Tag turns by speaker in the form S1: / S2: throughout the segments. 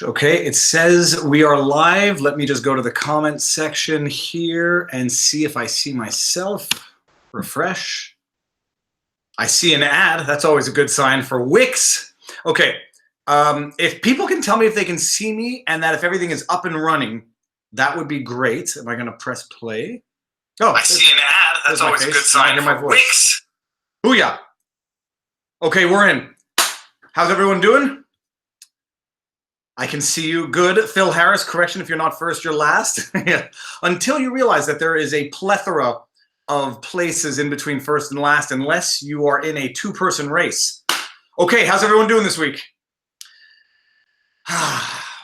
S1: Okay, it says we are live. Let me just go to the comment section here and see if I see myself. Refresh. I see an ad. That's always a good sign for Wix. Okay, if people can tell me if they can see me and that if everything is up and running, that would be great. Am I going to press play? Oh,
S2: I see an ad. That's always a good sign for Wix.
S1: Booyah. Okay, we're in. How's everyone doing? I can see you. Good. Phil Harris, correction, if you're not first, you're last. Until you realize that there is a plethora of places in between first and last, unless you are in a two-person race. Okay, how's everyone doing this week?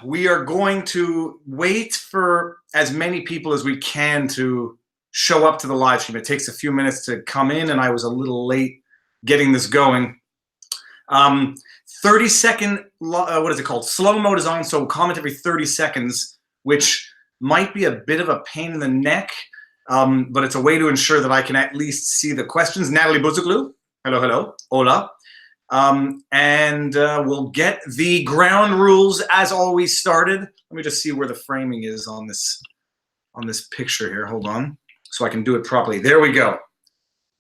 S1: We are going to wait for as many people as we can to show up to the live stream. It takes a few minutes to come in, and I was a little late getting this going. 30-second, what is it called? Slow mode is on, so comment every 30 seconds, which might be a bit of a pain in the neck, but it's a way to ensure that I can at least see the questions. Natalie Buzuglu, hello, hello, hola. And we'll get the ground rules as always started. Let me just see where the framing is on this picture here. Hold on, so I can do it properly. There we go.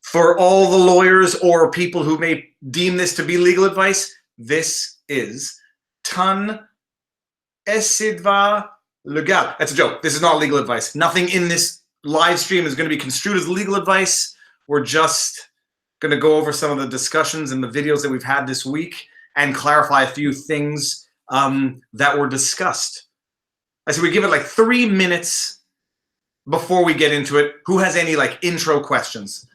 S1: For all the lawyers or people who may deem this to be legal advice, this is ton esidva legal. That's a joke. This is not legal advice. Nothing in this live stream is going to be construed as legal advice. We're just going to go over some of the discussions and the videos that we've had this week and clarify a few things that were discussed. I said we give it like 3 minutes before we get into it. Who has any like intro questions?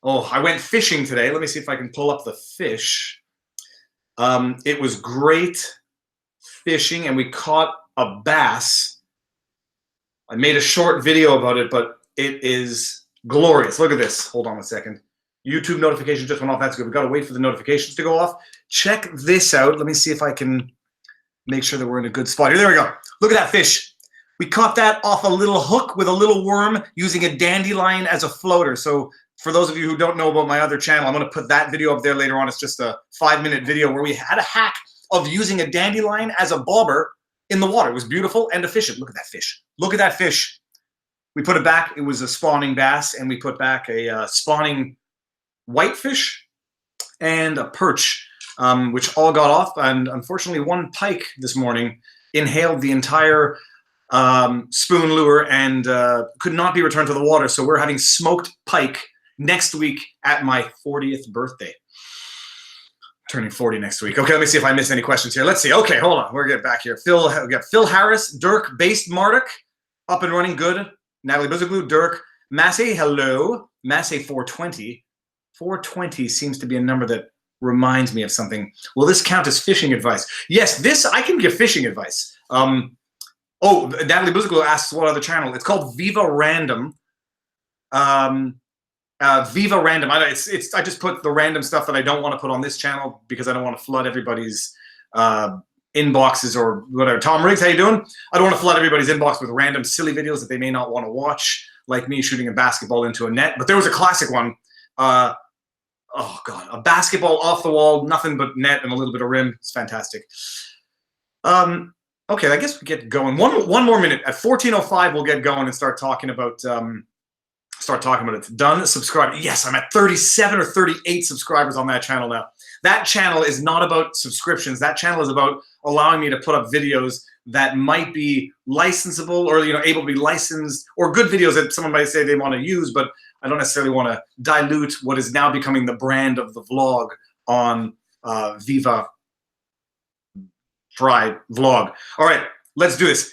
S1: Oh, I went fishing today. Let me see if I can pull up the fish. It was great fishing, and we caught a bass. I made a short video about it, but it is glorious. Look at this. Hold on a second. YouTube notification just went off. That's good. We've got to wait for the notifications to go off. Check this out. Let me see if I can make sure that we're in a good spot here. There we go. Look at that fish. We caught that off a little hook with a little worm using a dandelion as a floater. So for those of you who don't know about my other channel, I'm going to put that video up there later on. It's just a 5-minute video where we had a hack of using a dandelion as a bobber in the water. It was beautiful and efficient. Look at that fish. Look at that fish. We put it back. It was a spawning bass, and we put back a spawning whitefish and a perch, which all got off. And unfortunately, one pike this morning inhaled the entire spoon lure and could not be returned to the water. So we're having smoked pike next week at my 40th birthday. Turning 40 next week. Okay, let me see if I missed any questions here. Let's see. Okay, hold on. We're getting back here. We got Phil Harris, Dirk, Based Marduk, up and running, good. Natalie Buzuglu, Dirk, Massey, hello. Massey 420. 420 seems to be a number that reminds me of something. Will this count as fishing advice? Yes, this, I can give fishing advice. Oh, Natalie Buzuglu asks what other channel. It's called Viva Random. Viva Random. I just put the random stuff that I don't want to put on this channel because I don't want to flood everybody's inboxes or whatever. Tom Riggs, how you doing? I don't want to flood everybody's inbox with random silly videos that they may not want to watch, like me shooting a basketball into a net. But there was a classic one. Oh God, a basketball off the wall, nothing but net and a little bit of rim. It's fantastic. Okay, I guess we get going. One more minute. At 14:05, we'll get going and start talking about it. Done. Subscribe. Yes, I'm at 37 or 38 subscribers on that channel now. That channel is not about subscriptions. That channel is about allowing me to put up videos that might be licensable or able to be licensed, or good videos that someone might say they want to use, but I don't necessarily want to dilute what is now becoming the brand of the vlog on Viva Fried Vlog. All right, let's do this.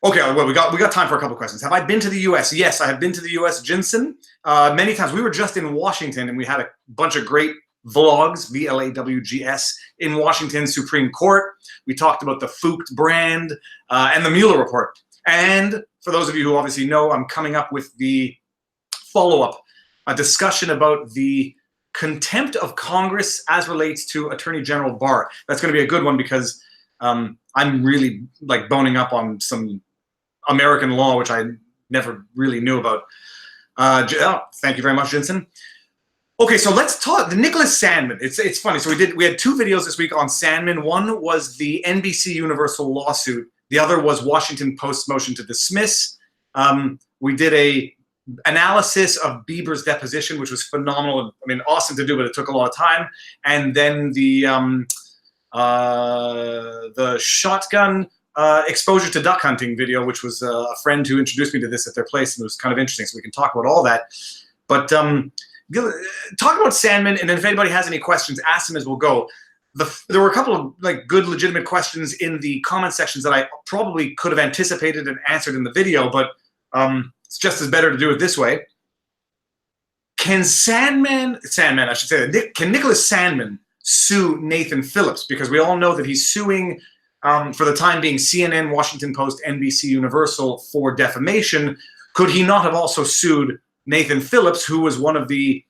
S1: Okay, well, we got time for a couple questions. Have I been to the U.S.? Yes, I have been to the U.S., Jensen, many times. We were just in Washington, and we had a bunch of great vlogs, VLAWGS, in Washington Supreme Court. We talked about the Fucht brand and the Mueller report. And for those of you who obviously know, I'm coming up with the follow-up, a discussion about the contempt of Congress as relates to Attorney General Barr. That's going to be a good one because I'm really like boning up on some American law, which I never really knew about. Thank you very much, Jensen. Okay, so let's talk the Nicholas Sandann. It's funny. So we had 2 videos this week on Sandmann. One was the NBC Universal lawsuit. The other was Washington Post's motion to dismiss. We did a analysis of Bieber's deposition, which was phenomenal. I mean, awesome to do, but it took a lot of time. And then the shotgun exposure to duck hunting video, which was a friend who introduced me to this at their place, and it was kind of interesting. So we can talk about all that. But talk about Sandmann, and then if anybody has any questions, ask them as we'll go. There were a couple of like good, legitimate questions in the comment sections that I probably could have anticipated and answered in the video, but it's just as better to do it this way. Can Sandmann, I should say, can Nicholas Sandann sue Nathan Phillips? Because we all know that he's suing, for the time being, CNN, Washington Post, NBC Universal for defamation. Could he not have also sued Nathan Phillips, who was one of the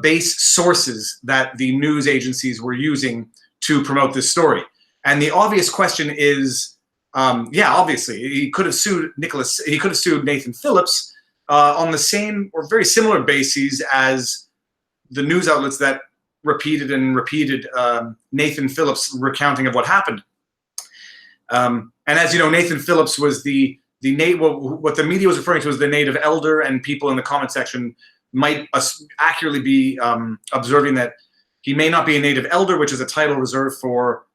S1: base sources that the news agencies were using to promote this story? And the obvious question is, yeah, obviously he could have sued Nathan Phillips on the same or very similar bases as the news outlets that repeated Nathan Phillips' recounting of what happened. And as you know, Nathan Phillips was what the media was referring to as the native elder, and people in the comment section might accurately be observing that he may not be a native elder, which is a title reserved for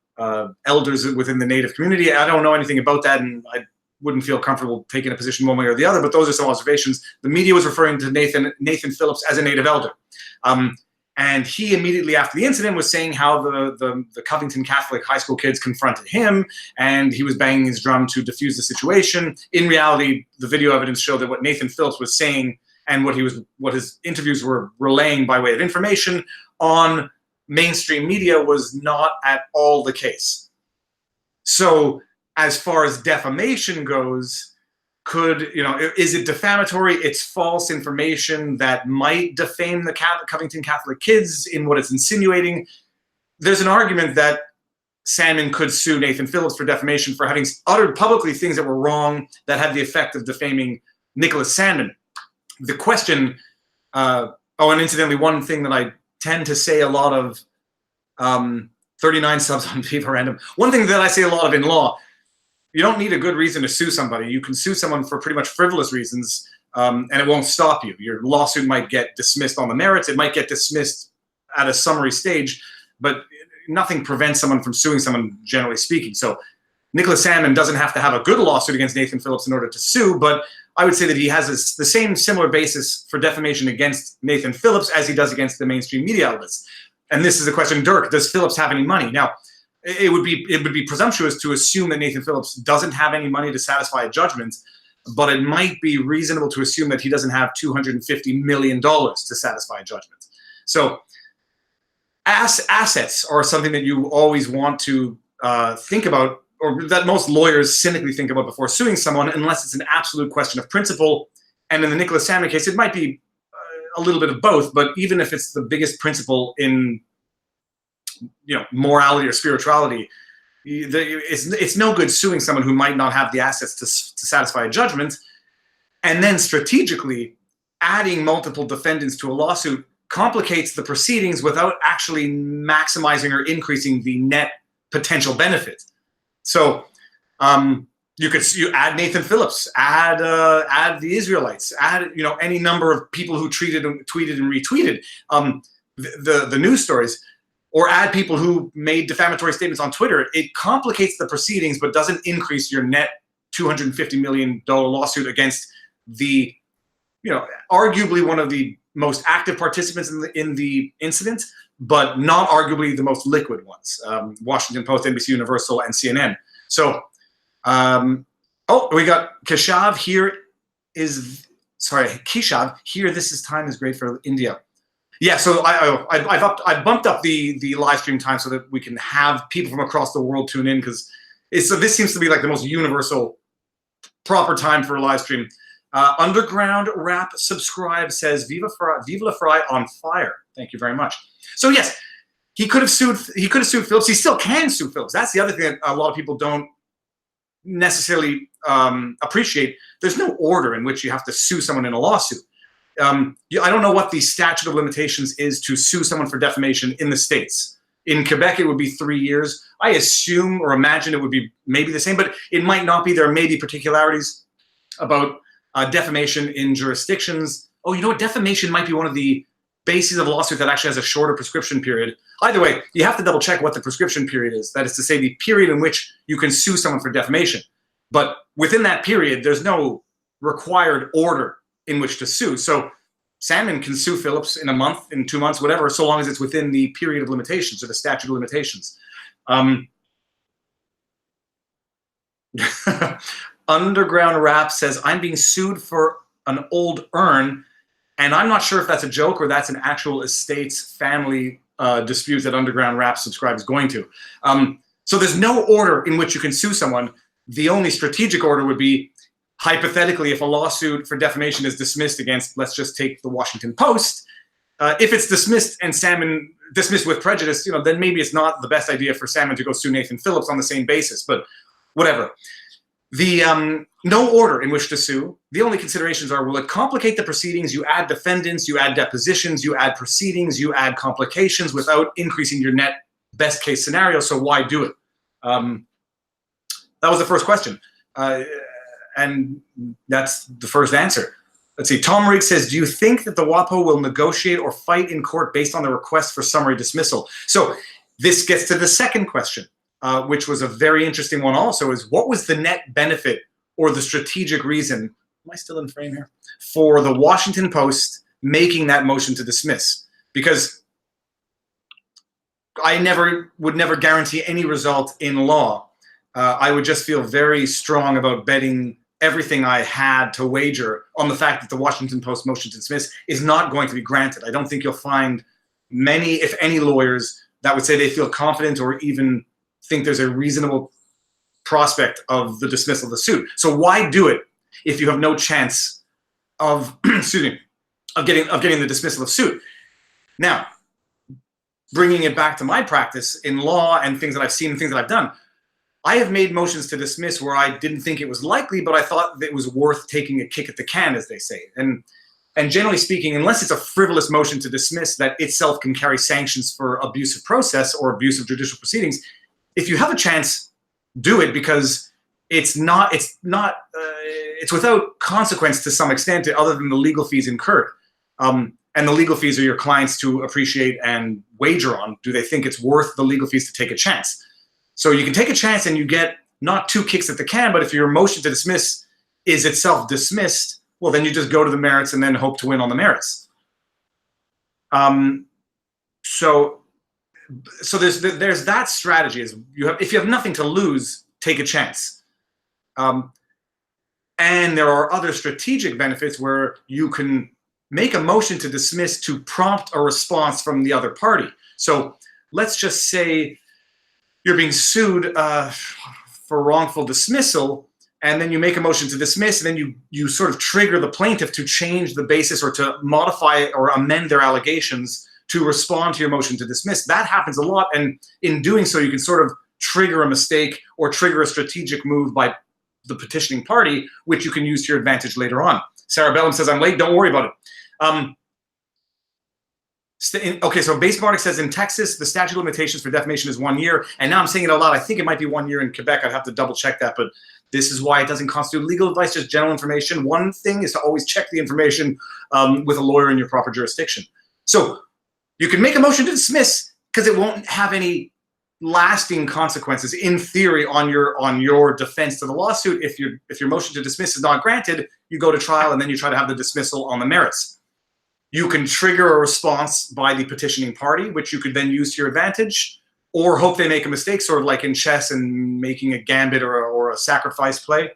S1: elders within the native community. I don't know anything about that, and I wouldn't feel comfortable taking a position one way or the other, but those are some observations. The media was referring to Nathan Phillips as a native elder. And he immediately after the incident was saying how the Covington Catholic high school kids confronted him, and he was banging his drum to diffuse the situation. In reality, the video evidence showed that what Nathan Phillips was saying and what his interviews were relaying by way of information on mainstream media was not at all the case. So as far as defamation goes, is it defamatory? It's false information that might defame the Covington Catholic kids in what it's insinuating. There's an argument that Sandmann could sue Nathan Phillips for defamation for having uttered publicly things that were wrong that had the effect of defaming Nicholas Sandann. The question, and incidentally, one thing that I tend to say a lot of, 39 subs on Viva Random. One thing that I say a lot of in law, you don't need a good reason to sue somebody. You can sue someone for pretty much frivolous reasons, and it won't stop you. Your lawsuit might get dismissed on the merits. It might get dismissed at a summary stage, but nothing prevents someone from suing someone, generally speaking. So Nicholas Sandann doesn't have to have a good lawsuit against Nathan Phillips in order to sue, but I would say that he has the same similar basis for defamation against Nathan Phillips as he does against the mainstream media outlets. And this is the question, Dirk, does Phillips have any money? Now, it would be presumptuous to assume that Nathan Phillips doesn't have any money to satisfy a judgment, but it might be reasonable to assume that he doesn't have $250 million to satisfy a judgment. So assets are something that you always want to think about, or that most lawyers cynically think about before suing someone, unless it's an absolute question of principle. And in the Nicholas Sandann case, it might be a little bit of both, but even if it's the biggest principle in morality or spirituality, it's no good suing someone who might not have the assets to satisfy a judgment. And then strategically, adding multiple defendants to a lawsuit complicates the proceedings without actually maximizing or increasing the net potential benefit. So you add Nathan Phillips, add the Israelites, add any number of people who tweeted and retweeted the news stories, or add people who made defamatory statements on Twitter. It complicates the proceedings, but doesn't increase your net $250 million lawsuit against the, arguably one of the most active participants in the incident, but not arguably the most liquid ones, Washington Post, NBC Universal, and CNN. So, we got Keshav here. Keshav here. This is time is great for India. Yeah, so I bumped up the live stream time so that we can have people from across the world tune in, because this seems to be like the most universal proper time for a live stream. Underground Rap Subscribe says Viva la Fry on fire. Thank you very much. So yes, he could have sued Phillips. He still can sue Phillips. That's the other thing that a lot of people don't necessarily appreciate. There's no order in which you have to sue someone in a lawsuit. I don't know what the statute of limitations is to sue someone for defamation in the States. In Quebec, it would be 3 years. I assume or imagine it would be maybe the same, but it might not be. There may be particularities about defamation in jurisdictions. Oh, you know what? Defamation might be one of the bases of a lawsuit that actually has a shorter prescription period. Either way, you have to double check what the prescription period is. That is to say, the period in which you can sue someone for defamation. But within that period, there's no required order in which to sue. So Sandmann can sue Phillips in a month, in 2 months, whatever, so long as it's within the period of limitations or the statute of limitations. Underground Rap says, I'm being sued for an old urn, and I'm not sure if that's a joke or that's an actual estate's family dispute that Underground Rap subscribes going to. So there's no order in which you can sue someone. The only strategic order would be, hypothetically, if a lawsuit for defamation is dismissed against, let's just take the Washington Post, if it's dismissed and Sandmann dismissed with prejudice, you know, then maybe it's not the best idea for Sandmann to go sue Nathan Phillips on the same basis, but whatever. The no order in which to sue. The only considerations are, will it complicate the proceedings? You add defendants, you add depositions, you add proceedings, you add complications without increasing your net best case scenario, so why do it? That was the first question. And that's the first answer. Let's see, Tom Riggs says, do you think that the WaPo will negotiate or fight in court based on the request for summary dismissal? So this gets to the second question, which was a very interesting one also, is what was the net benefit or the strategic reason, am I still in frame here, for the Washington Post making that motion to dismiss? Because I would never guarantee any result in law. I would just feel very strong about betting everything I had to wager on the fact that the Washington Post motion to dismiss is not going to be granted. I don't think you'll find many, if any, lawyers that would say they feel confident or even think there's a reasonable prospect of the dismissal of the suit. So why do it if you have no chance of, excuse me, of getting the dismissal of suit? Now, bringing it back to my practice in law and things that I've seen and things that I've done, I have made motions to dismiss where I didn't think it was likely, but I thought that it was worth taking a kick at the can, as they say. And generally speaking, unless it's a frivolous motion to dismiss that itself can carry sanctions for abusive process or abusive judicial proceedings, if you have a chance, do it, because it's without consequence to some extent, other than the legal fees incurred. And the legal fees are your clients to appreciate and wager on. Do they think it's worth the legal fees to take a chance? So you can take a chance and you get not 2 kicks at the can, but if your motion to dismiss is itself dismissed, well, then you just go to the merits and then hope to win on the merits. So there's that strategy. Is if you have nothing to lose, take a chance. And there are other strategic benefits where you can make a motion to dismiss to prompt a response from the other party. So let's just say you're being sued for wrongful dismissal, and then you make a motion to dismiss, and then you sort of trigger the plaintiff to change the basis or to modify or amend their allegations to respond to your motion to dismiss. That happens a lot, and in doing so, you can sort of trigger a mistake or trigger a strategic move by the petitioning party, which you can use to your advantage later on. Sarah Bellum says, I'm late, don't worry about it. Okay, so Base Bardic says in Texas, the statute of limitations for defamation is 1 year. And now I'm saying it out loud. I think it might be 1 year in Quebec. I'd have to double check that, but this is why it doesn't constitute legal advice, just general information. One thing is to always check the information with a lawyer in your proper jurisdiction. So you can make a motion to dismiss because it won't have any lasting consequences in theory on your defense to the lawsuit. If your motion to dismiss is not granted, you go to trial and then you try to have the dismissal on the merits. You can trigger a response by the petitioning party, which you could then use to your advantage, or hope they make a mistake, sort of like in chess and making a gambit or a sacrifice play.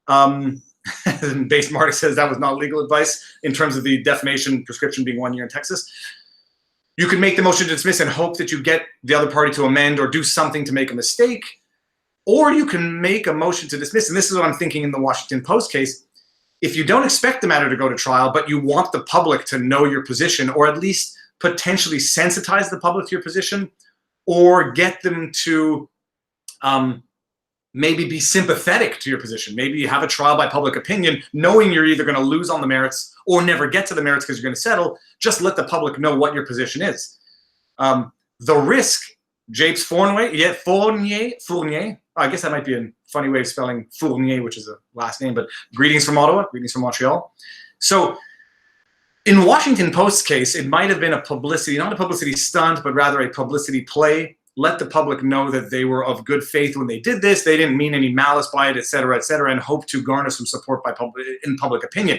S1: Base Marty says that was not legal advice in terms of the defamation prescription being 1 year in Texas. You can make the motion to dismiss and hope that you get the other party to amend or do something to make a mistake, or you can make a motion to dismiss, and this is what I'm thinking in the Washington Post case. If you don't expect the matter to go to trial, but you want the public to know your position, or at least potentially sensitize the public to your position, or get them to maybe be sympathetic to your position. Maybe you have a trial by public opinion, knowing you're either going to lose on the merits or never get to the merits because you're going to settle. Just let the public know what your position is. The risk, Japes Fournier, Fournier. I guess that might be a funny way of spelling Fournier, which is a last name, but greetings from Ottawa, greetings from Montreal. So in Washington Post's case, it might have been a publicity, not a publicity stunt, but rather a publicity play. Let the public know that they were of good faith when they did this. They didn't mean any malice by it, et cetera, and hope to garner some support by in public opinion.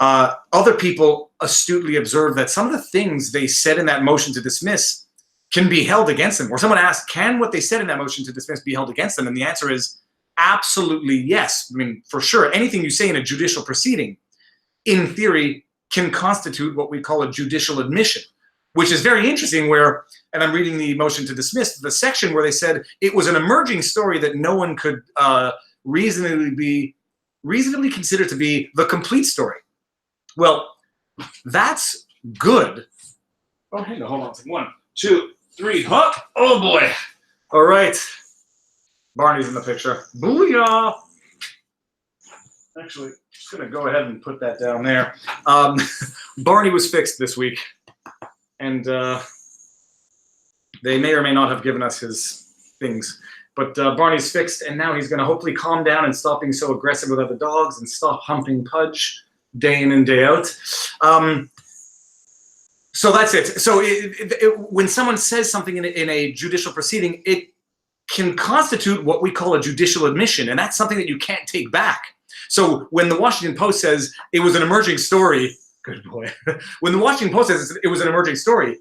S1: Other people astutely observed that some of the things they said in that motion to dismiss can be held against them. Or someone asked, can what they said in that motion to dismiss be held against them? And the answer is absolutely yes. I mean, for sure, anything you say in a judicial proceeding, in theory, can constitute what we call a judicial admission, which is very interesting where, and I'm reading the motion to dismiss, the section where they said it was an emerging story that no one could reasonably consider to be the complete story. Well, that's good. Oh, hang on, hold on. 1, 2, 3, hook. Oh boy. All right. Barney's in the picture. Booyah. Actually, just gonna go ahead and put that down there. Barney was fixed this week, and they may or may not have given us his things. But Barney's fixed, and now he's gonna hopefully calm down and stop being so aggressive with other dogs and stop humping Pudge day in and day out. So that's it. So when someone says something in a judicial proceeding, it can constitute what we call a judicial admission, and that's something that you can't take back. So when the Washington Post says it was an emerging story, good boy. When the Washington Post says it was an emerging story,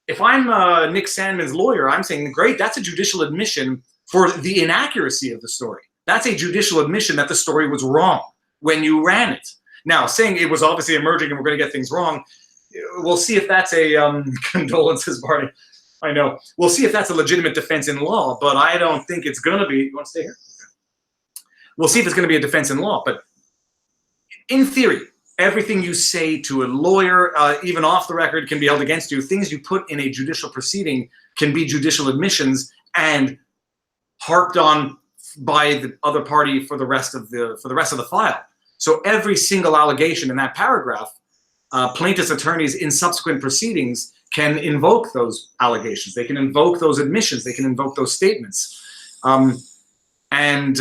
S1: if I'm Nick Sandmann's lawyer, I'm saying, great, that's a judicial admission for the inaccuracy of the story. That's a judicial admission that the story was wrong when you ran it. Now, saying it was obviously emerging and we're going to get things wrong, we'll see if that's a condolences, Barney. I know. We'll see if that's a legitimate defense in law, but I don't think it's going to be. You want to stay here? We'll see if it's going to be a defense in law. But in theory, everything you say to a lawyer, even off the record, can be held against you. Things you put in a judicial proceeding can be judicial admissions and harped on by the other party for the rest of the file. So every single allegation in that paragraph, plaintiff's attorneys in subsequent proceedings can invoke those allegations. They can invoke those admissions. They can invoke those statements, and it's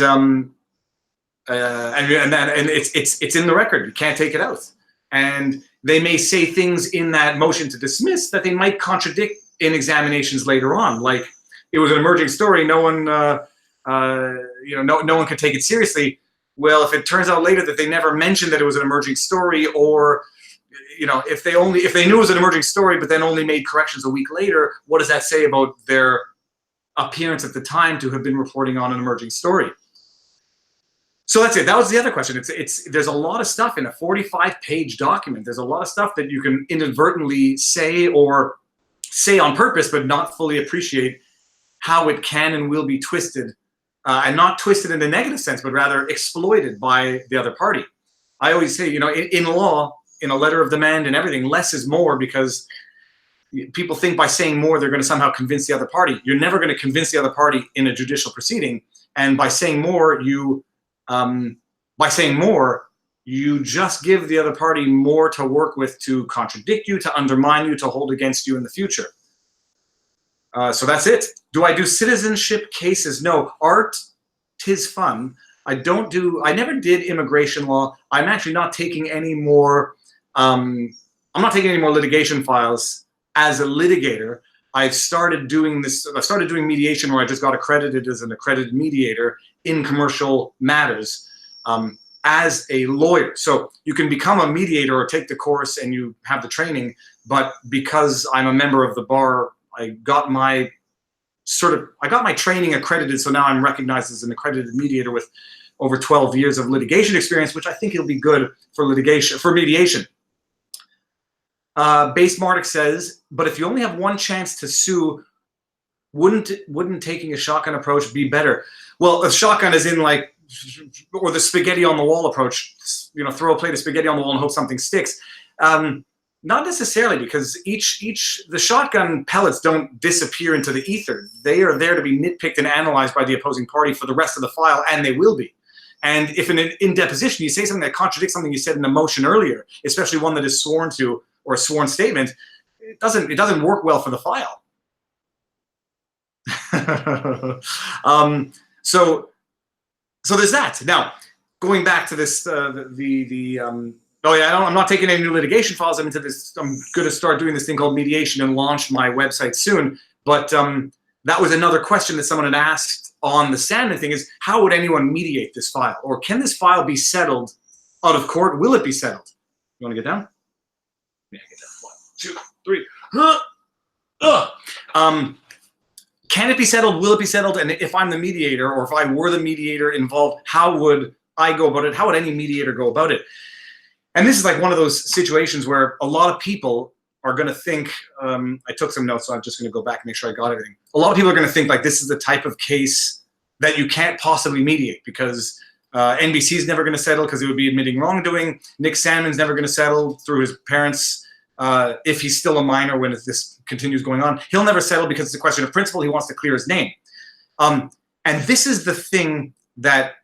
S1: in the record. You can't take it out. And they may say things in that motion to dismiss that they might contradict in examinations later on. Like, it was an emerging story. No one, no one could take it seriously. Well, if it turns out later that they never mentioned that it was an emerging story, or if they knew it was an emerging story but then only made corrections a week later, what does that say about their appearance at the time to have been reporting on an emerging story? So that's it. That was the other question. There's a lot of stuff in a 45-page document. There's a lot of stuff that you can inadvertently say or say on purpose, but not fully appreciate how it can and will be twisted, and not twisted in the negative sense, but rather exploited by the other party. I always say, in law, in a letter of demand and everything, less is more, because people think by saying more, they're going to somehow convince the other party. You're never going to convince the other party in a judicial proceeding. And by saying more, you just give the other party more to work with, to contradict you, to undermine you, to hold against you in the future. So that's it. Do I do citizenship cases? No. Art, 'tis fun. I never did immigration law. I'm actually not taking any more, I'm not taking any more litigation files as a litigator. I've started doing mediation, where I just got accredited as an accredited mediator in commercial matters as a lawyer. So you can become a mediator or take the course and you have the training, but because I'm a member of the bar, I got my training accredited, so now I'm recognized as an accredited mediator with over 12 years of litigation experience, which I think it'll be good for mediation. Base Martic says, but if you only have one chance to sue, wouldn't taking a shotgun approach be better? Well, a shotgun is in or the spaghetti on the wall approach, throw a plate of spaghetti on the wall and hope something sticks. Not necessarily, because the shotgun pellets don't disappear into the ether. They are there to be nitpicked and analyzed by the opposing party for the rest of the file, and they will be. And if in deposition you say something that contradicts something you said in a motion earlier, especially one that is sworn to or a sworn statement, it doesn't work well for the file. So there's that. Now, going back to this, oh yeah, I'm not taking any new litigation files. I'm into this. I'm going to start doing this thing called mediation and launch my website soon. But that was another question that someone had asked on the Sandmann thing: is how would anyone mediate this file, or can this file be settled out of court? Will it be settled? You want to get down? Yeah, get down. 1, 2, 3. Can it be settled? Will it be settled? And if I'm the mediator, or if I were the mediator involved, how would I go about it? How would any mediator go about it? And this is like one of those situations where a lot of people are going to think, I took some notes, so I'm just going to go back and make sure I got everything. A lot of people are going to think like this is the type of case that you can't possibly mediate, because NBC is never going to settle because it would be admitting wrongdoing. Nick Sandmann's never going to settle through his parents. If he's still a minor when this continues going on, he'll never settle because it's a question of principle. He wants to clear his name. And this is the thing that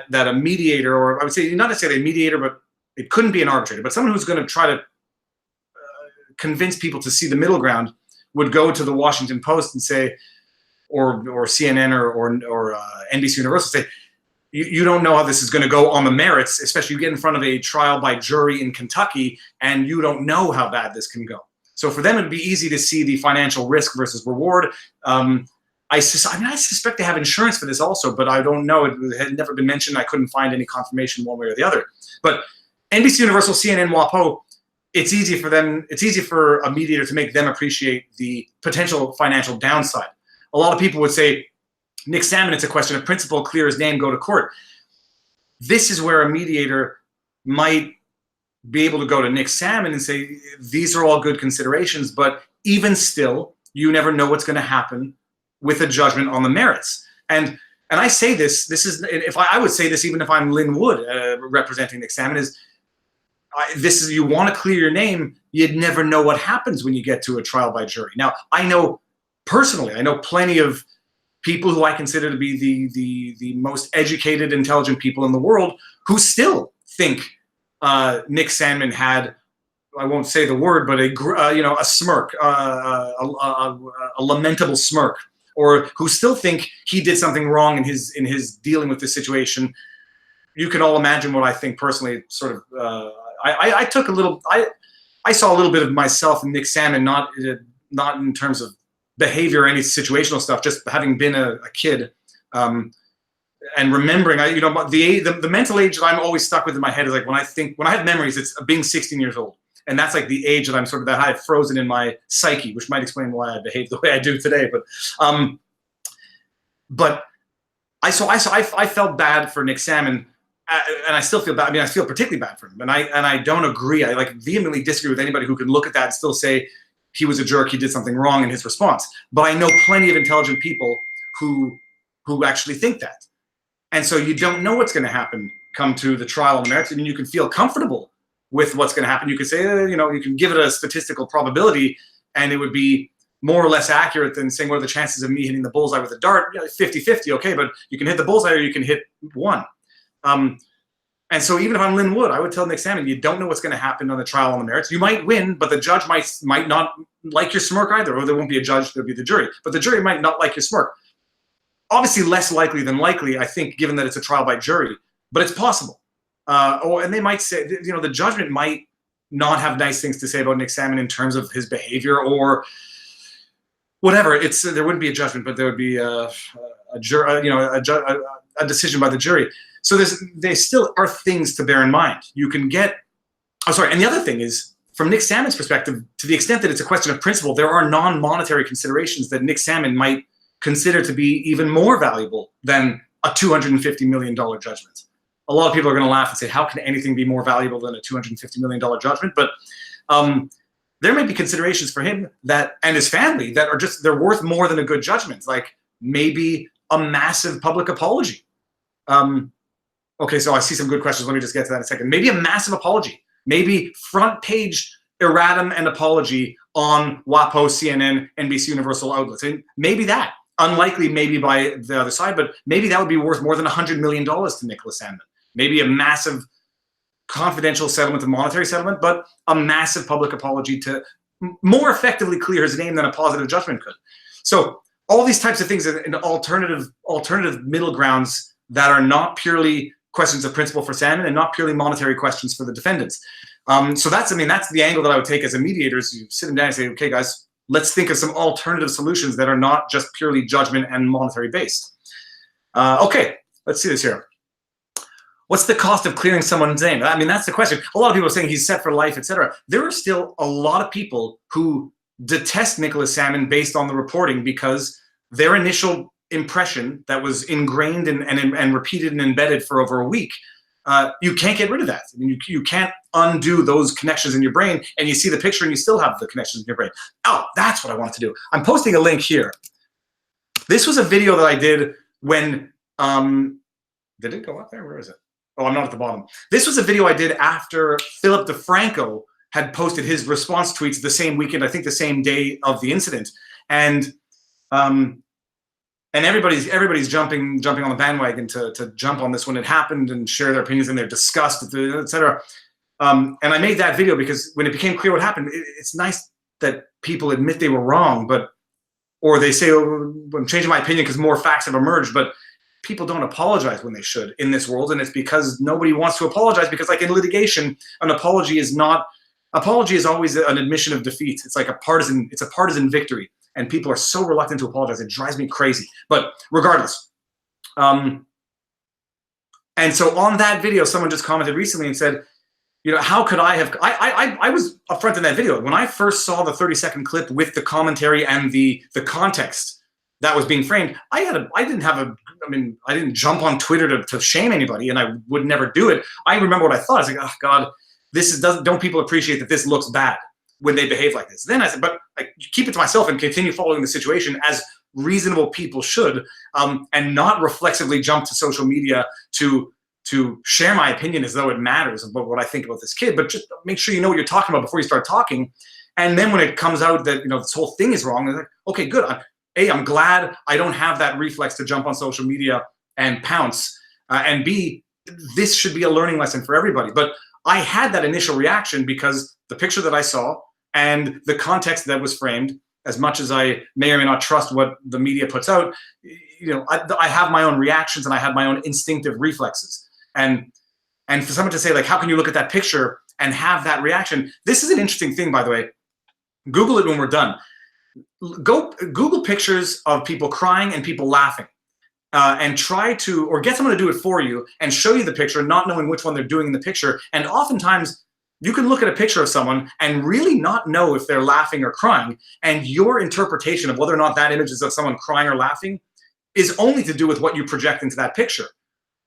S1: that a mediator, or I would say not necessarily a mediator, but it couldn't be an arbitrator, but someone who's going to try to convince people to see the middle ground would go to the Washington Post and say, or CNN or NBC Universal, say, you don't know how this is going to go on the merits, especially you get in front of a trial by jury in Kentucky and you don't know how bad this can go. So for them, it'd be easy to see the financial risk versus reward. I suspect they have insurance for this also, but I don't know. It had never been mentioned. I couldn't find any confirmation one way or the other. But NBC Universal, CNN, WaPo, it's easy for them. It's easy for a mediator to make them appreciate the potential financial downside. A lot of people would say, Nick Sandmann, it's a question of principle, clear his name, go to court. This is where a mediator might be able to go to Nick Sandmann and say, these are all good considerations, but even still, you never know what's going to happen with a judgment on the merits. And I say this is, if I would say this even if I'm Lynn Wood representing Nick Sandmann, is you want to clear your name, you'd never know what happens when you get to a trial by jury. Now, I know personally, I know plenty of people who I consider to be the most educated, intelligent people in the world who still think Nick Sandmann had, I won't say the word, but a smirk, a lamentable smirk, or who still think he did something wrong in his dealing with this situation. You can all imagine what I think personally. Sort of, I saw a little bit of myself in Nick Sandmann, not in terms of behavior or any situational stuff, just having been a kid, and remembering, the mental age that I'm always stuck with in my head is like when I have memories, it's being 16 years old. And that's like the age that I'm sort of that high frozen in my psyche, which might explain why I behave the way I do today. But I felt bad for Nick Sandmann, and I still feel bad. I mean, I feel particularly bad for him, and I don't agree. I vehemently disagree with anybody who can look at that and still say he was a jerk, he did something wrong in his response. But I know plenty of intelligent people who actually think that, and so you don't know what's going to happen come to the trial on the merits, and you can feel comfortable with what's going to happen. You could say, you can give it a statistical probability, and it would be more or less accurate than saying, what are the chances of me hitting the bullseye with a dart? 50-50, okay, but you can hit the bullseye or you can hit one. And so even if I'm Lynn Wood, I would tell Nick Sandmann, you don't know what's going to happen on the trial on the merits. You might win, but the judge might not like your smirk either, or there won't be a judge, there'll be the jury. But the jury might not like your smirk. Obviously less likely than likely, I think, given that it's a trial by jury, but it's possible. And they might say, the judgment might not have nice things to say about Nick Sandmann in terms of his behavior or whatever. There wouldn't be a judgment, but there would be a decision by the jury. So there still are things to bear in mind. You can get, and the other thing is, from Nick Sandmann's perspective, to the extent that it's a question of principle, there are non-monetary considerations that Nick Sandmann might consider to be even more valuable than a $250 million judgment. A lot of people are going to laugh and say, how can anything be more valuable than a $250 million judgment? But there may be considerations for him and his family that are they're worth more than a good judgment, like maybe a massive public apology. Okay, so I see some good questions. Let me just get to that in a second. Maybe a massive apology. Maybe front page erratum and apology on WaPo, CNN, NBC Universal outlets. And maybe that, unlikely maybe by the other side, but maybe that would be worth more than $100 million to Nicholas Sandann. Maybe a massive confidential settlement, a monetary settlement, but a massive public apology to more effectively clear his name than a positive judgment could. So all these types of things and alternative middle grounds that are not purely questions of principle for Sandmann and not purely monetary questions for the defendants. So that's the angle that I would take as a mediator. Is you sit them down and say, okay, guys, let's think of some alternative solutions that are not just purely judgment and monetary based. Okay, let's see this here. What's the cost of clearing someone's name? I mean, that's the question. A lot of people are saying he's set for life, etc. There are still a lot of people who detest Nicholas Sandann based on the reporting because their initial impression that was ingrained and repeated and embedded for over a week, you can't get rid of that. I mean, you can't undo those connections in your brain, and you see the picture and you still have the connections in your brain. Oh, that's what I wanted to do. I'm posting a link here. This was a video that I did when, did it go up there? Where is it? Oh, I'm not at the bottom. This was a video I did after Philip DeFranco had posted his response tweets the same weekend, I think the same day of the incident. And everybody's jumping on the bandwagon to jump on this when it happened and share their opinions and their disgust, etc. And I made that video because when it became clear what happened, it's nice that people admit they were wrong, or they say, oh, I'm changing my opinion because more facts have emerged, but people don't apologize when they should in this world, and it's because nobody wants to apologize, because like in litigation, an apology is always an admission of defeat. It's like a partisan victory, and people are so reluctant to apologize. It drives me crazy. But regardless, and so on that video, someone just commented recently and said, you know, how could I have, I was upfront in that video. When I first saw the 30-second clip with the commentary and the context that was being framed, I didn't jump on Twitter to shame anybody, and I would never do it. I remember what I thought. I was like, oh God, don't people appreciate that this looks bad when they behave like this? Then I said, but I keep it to myself and continue following the situation as reasonable people should, and not reflexively jump to social media to share my opinion as though it matters about what I think about this kid, but just make sure you know what you're talking about before you start talking. And then when it comes out that, you know, this whole thing is wrong, I'm like, okay, good. I'm glad I don't have that reflex to jump on social media and pounce. And B, this should be a learning lesson for everybody. But I had that initial reaction because the picture that I saw and the context that was framed, as much as I may or may not trust what the media puts out, you know, I have my own reactions and I have my own instinctive reflexes. And for someone to say, like, how can you look at that picture and have that reaction? This is an interesting thing, by the way. Google it when we're done. Go Google pictures of people crying and people laughing, and try to, or get someone to do it for you and show you the picture, not knowing which one they're doing in the picture. And oftentimes you can look at a picture of someone and really not know if they're laughing or crying, and your interpretation of whether or not that image is of someone crying or laughing is only to do with what you project into that picture.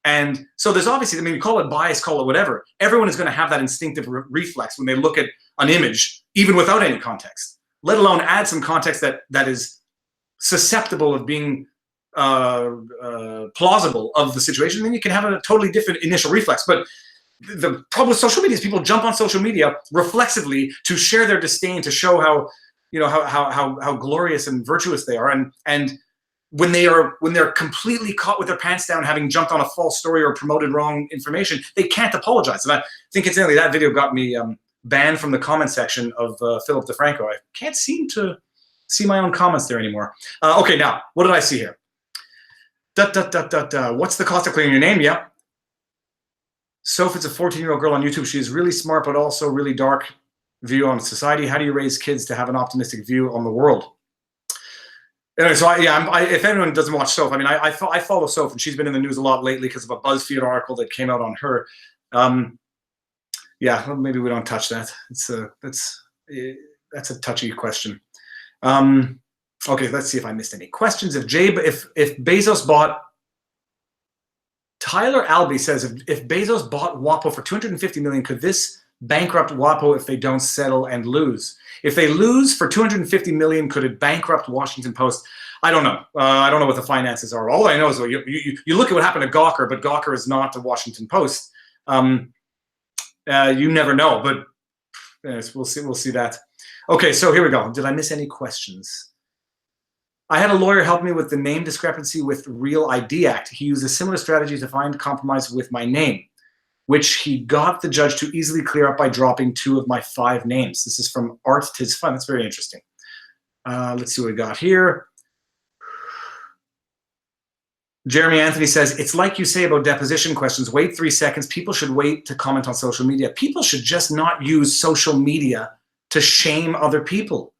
S1: And so there's obviously, I mean, you call it bias, call it whatever. Everyone is going to have that instinctive reflex when they look at an image, even without any context, let alone add some context that is susceptible of being plausible of the situation. Then you can have a totally different initial reflex. But the problem with social media is people jump on social media reflexively to share their disdain, to show how, you know, how glorious and virtuous they are. And when they're completely caught with their pants down, having jumped on a false story or promoted wrong information, they can't apologize. And I think incidentally that video got me banned from the comment section of Philip DeFranco. I can't seem to see my own comments there anymore. Okay, now what did I see here? What's the cost of clearing your name? Yeah. Sophie's a 14-year-old girl on YouTube. She is really smart, but also really dark view on society. How do you raise kids to have an optimistic view on the world? Anyway, so if anyone doesn't watch Soph, I mean, I follow Soph, and she's been in the news a lot lately because of a BuzzFeed article that came out on her. Yeah, well, maybe we don't touch that. That's a touchy question. Okay, let's see if I missed any questions. If Bezos bought, Tyler Albee says, if Bezos bought WaPo for $250 million, could this bankrupt WaPo if they don't settle and lose? If they lose for $250 million, could it bankrupt Washington Post? I don't know. I don't know what the finances are. All I know is you look at what happened to Gawker, but Gawker is not the Washington Post. You never know, but yes, we'll see. We'll see that. Okay, so here we go. Did I miss any questions? I had a lawyer help me with the name discrepancy with Real ID Act. He used a similar strategy to find compromise with my name, which he got the judge to easily clear up by dropping 2 of my 5 names. This is from Art Tis Fun. That's very interesting. Let's see what we got here. Jeremy Anthony says, it's like you say about deposition questions. Wait 3 seconds. People should wait to comment on social media. People should just not use social media to shame other people.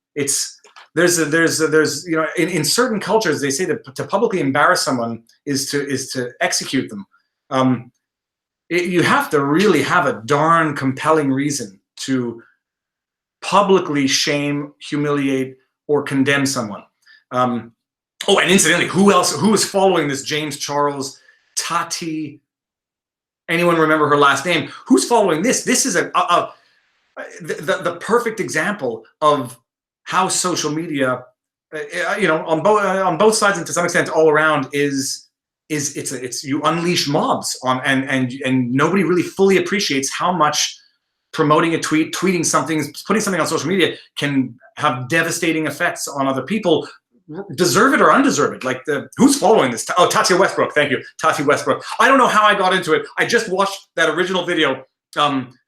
S1: There's you know, in certain cultures they say that to publicly embarrass someone is to execute them. You have to really have a darn compelling reason to publicly shame, humiliate, or condemn someone. Oh, and incidentally, who is following this James Charles, Tati? Anyone remember her last name? Who's following this? This is the perfect example of how social media, you know, on both sides and to some extent all around it's you unleash mobs on and nobody really fully appreciates how much promoting a tweet, tweeting something, putting something on social media can have devastating effects on other people, deserve it or undeserve it. Like who's following this? Oh, Tatia Westbrook. Thank you, Tati Westbrook. I don't know how I got into it. I just watched that original video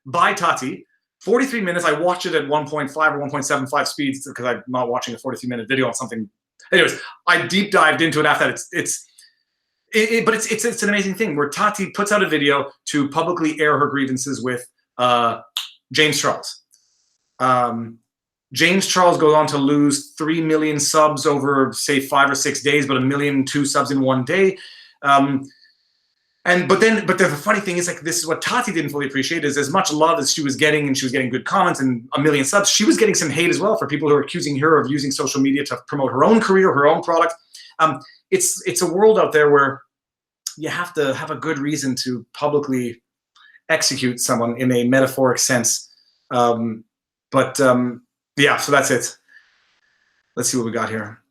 S1: by Tati. 43 minutes. I watched it at 1.5 or 1.75 speeds because I'm not watching a 43-minute video on something. Anyways, I deep dived into it after that. But it's an amazing thing where Tati puts out a video to publicly air her grievances with James Charles. James Charles goes on to lose 3 million subs over, say, 5 or 6 days, but 1.2 million subs in 1 day. But the funny thing is, like, this is what Tati didn't fully appreciate, is as much love as she was getting, and she was getting good comments and 1 million subs, she was getting some hate as well for people who are accusing her of using social media to promote her own career, her own product. It's a world out there where you have to have a good reason to publicly execute someone in a metaphoric sense. Yeah, so that's it. Let's see what we got here.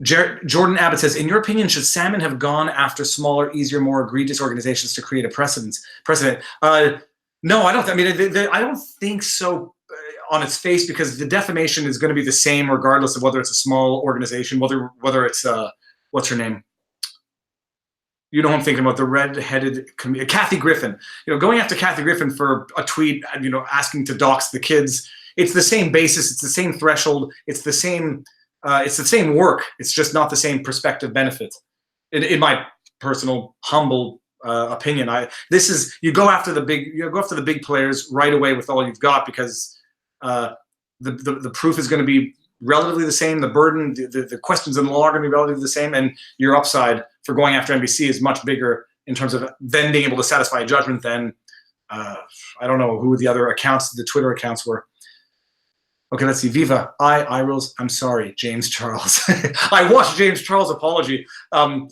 S1: Jordan Abbott says, in your opinion, should Sandmann have gone after smaller, easier, more egregious organizations to create a precedent? No, I don't. I mean, I don't think so on its face, because the defamation is going to be the same regardless of whether it's a small organization, whether it's what's her name? You know who I'm thinking about, the red-headed Kathy Griffin. You know, going after Kathy Griffin for a tweet, you know, asking to dox the kids. It's the same basis. It's the same threshold. It's the same work. It's just not the same prospective benefit. In my personal humble opinion, you go after the big players right away with all you've got, because the proof is going to be relatively the same. The burden, the questions in the law are going to be relatively the same, and your upside for going after NBC is much bigger in terms of then being able to satisfy a judgment than I don't know who the other accounts, the Twitter accounts were. Okay, let's see. Viva, Irils, I'm sorry, James Charles. I watched James Charles' apology. And